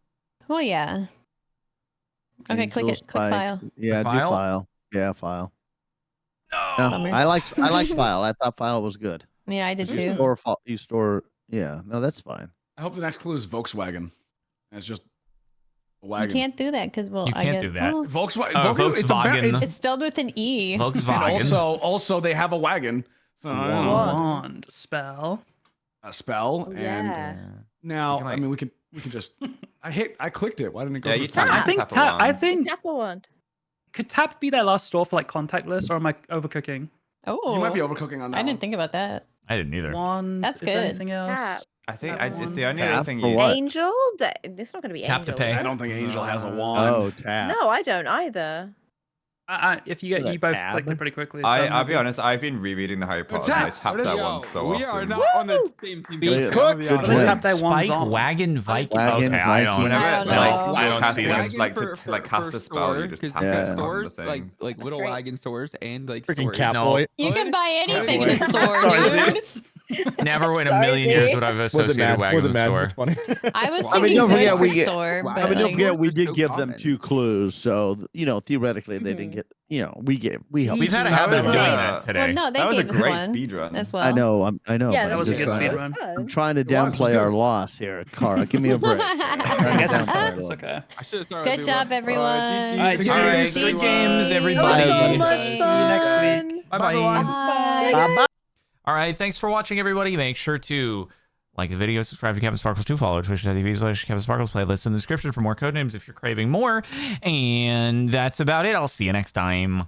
Well, yeah. Okay, click Angel it. Click Spike. file. Yeah, do File? file. Yeah, file. No. No, Bummer. I liked file. I thought file was good. Yeah, I did You too. store you store. Yeah, no, that's fine. I hope the next clue is Volkswagen. It's just a You wagon. can't do that because You can't do that. Volkswagen. Oh, It's, a Volkswagen. It's spelled with an E. and Volkswagen. also they have a wagon. So I don't know, Wand spell. a spell Oh, and yeah. now You can, I like- mean we could just I clicked it. Why didn't it go? Yeah, through you the tap- thing? I think tap a tap. I wand. think Tap a wand. could tap be their last store for like contactless, or am I overcooking? Oh, You might be overcooking on that. I one. didn't think about that. I didn't either. Wand. That's Is there good. anything else? Tap. I think That it's one. the only Tap other thing for you. what? Angel? It's not going to be Tap to Angel. pay. is I it? don't think Angel has a wand. Oh, tap. No, I don't either. If you get Is you that both tab? clicked it pretty quickly. I'll be honest. I've been rereading the Harry Potter. And I tap. tapped What is- that one so we are often. not on the same team. Be together, cooked. I'll be Good honest. They job. tap their wands Spike, on. wagon, Viking. Wagon, okay, I don't. Viking. Whenever I don't like know. I don't casting see is, that. like for, to like cast a spell, you just because tap Yeah. it on the stores thing. like That's little great. wagon stores and like Freaking stores. Catboy. You can buy anything Wait. in the store, Sorry, dude. Never in a Sorry, million years dude. would I've Wasn't associated mad. wagon Wasn't with mad. store. It's funny. I was I thinking mean, don't wood forget, for we get- store, Wow. but I mean, don't like, forget, we so did give them common. 2 clues, so theoretically they didn't get. We helped. We've had a That habit of was doing nice. that today. well, no, they That was a gave us great one speed run. as well. I know. I know. Yeah, but that I'm was a just good trying speed to- run. I'm trying to It was downplay our good. loss here, Cara. Give me a break. I guess Downplay our it's loss. okay. I should have started. Good job, everyone. All right, Thank GG. you. See you, James, That everybody. was so Bye, much See you next week. fun. Bye bye. Bye. Bye-bye. All right, thanks for watching, everybody. Make sure to like the video, subscribe to Kevin Sparkles 2, follow twitch.tv/Kevin Sparkles, playlist in the description for more Codenames if you're craving more. And that's about it. I'll see you next time.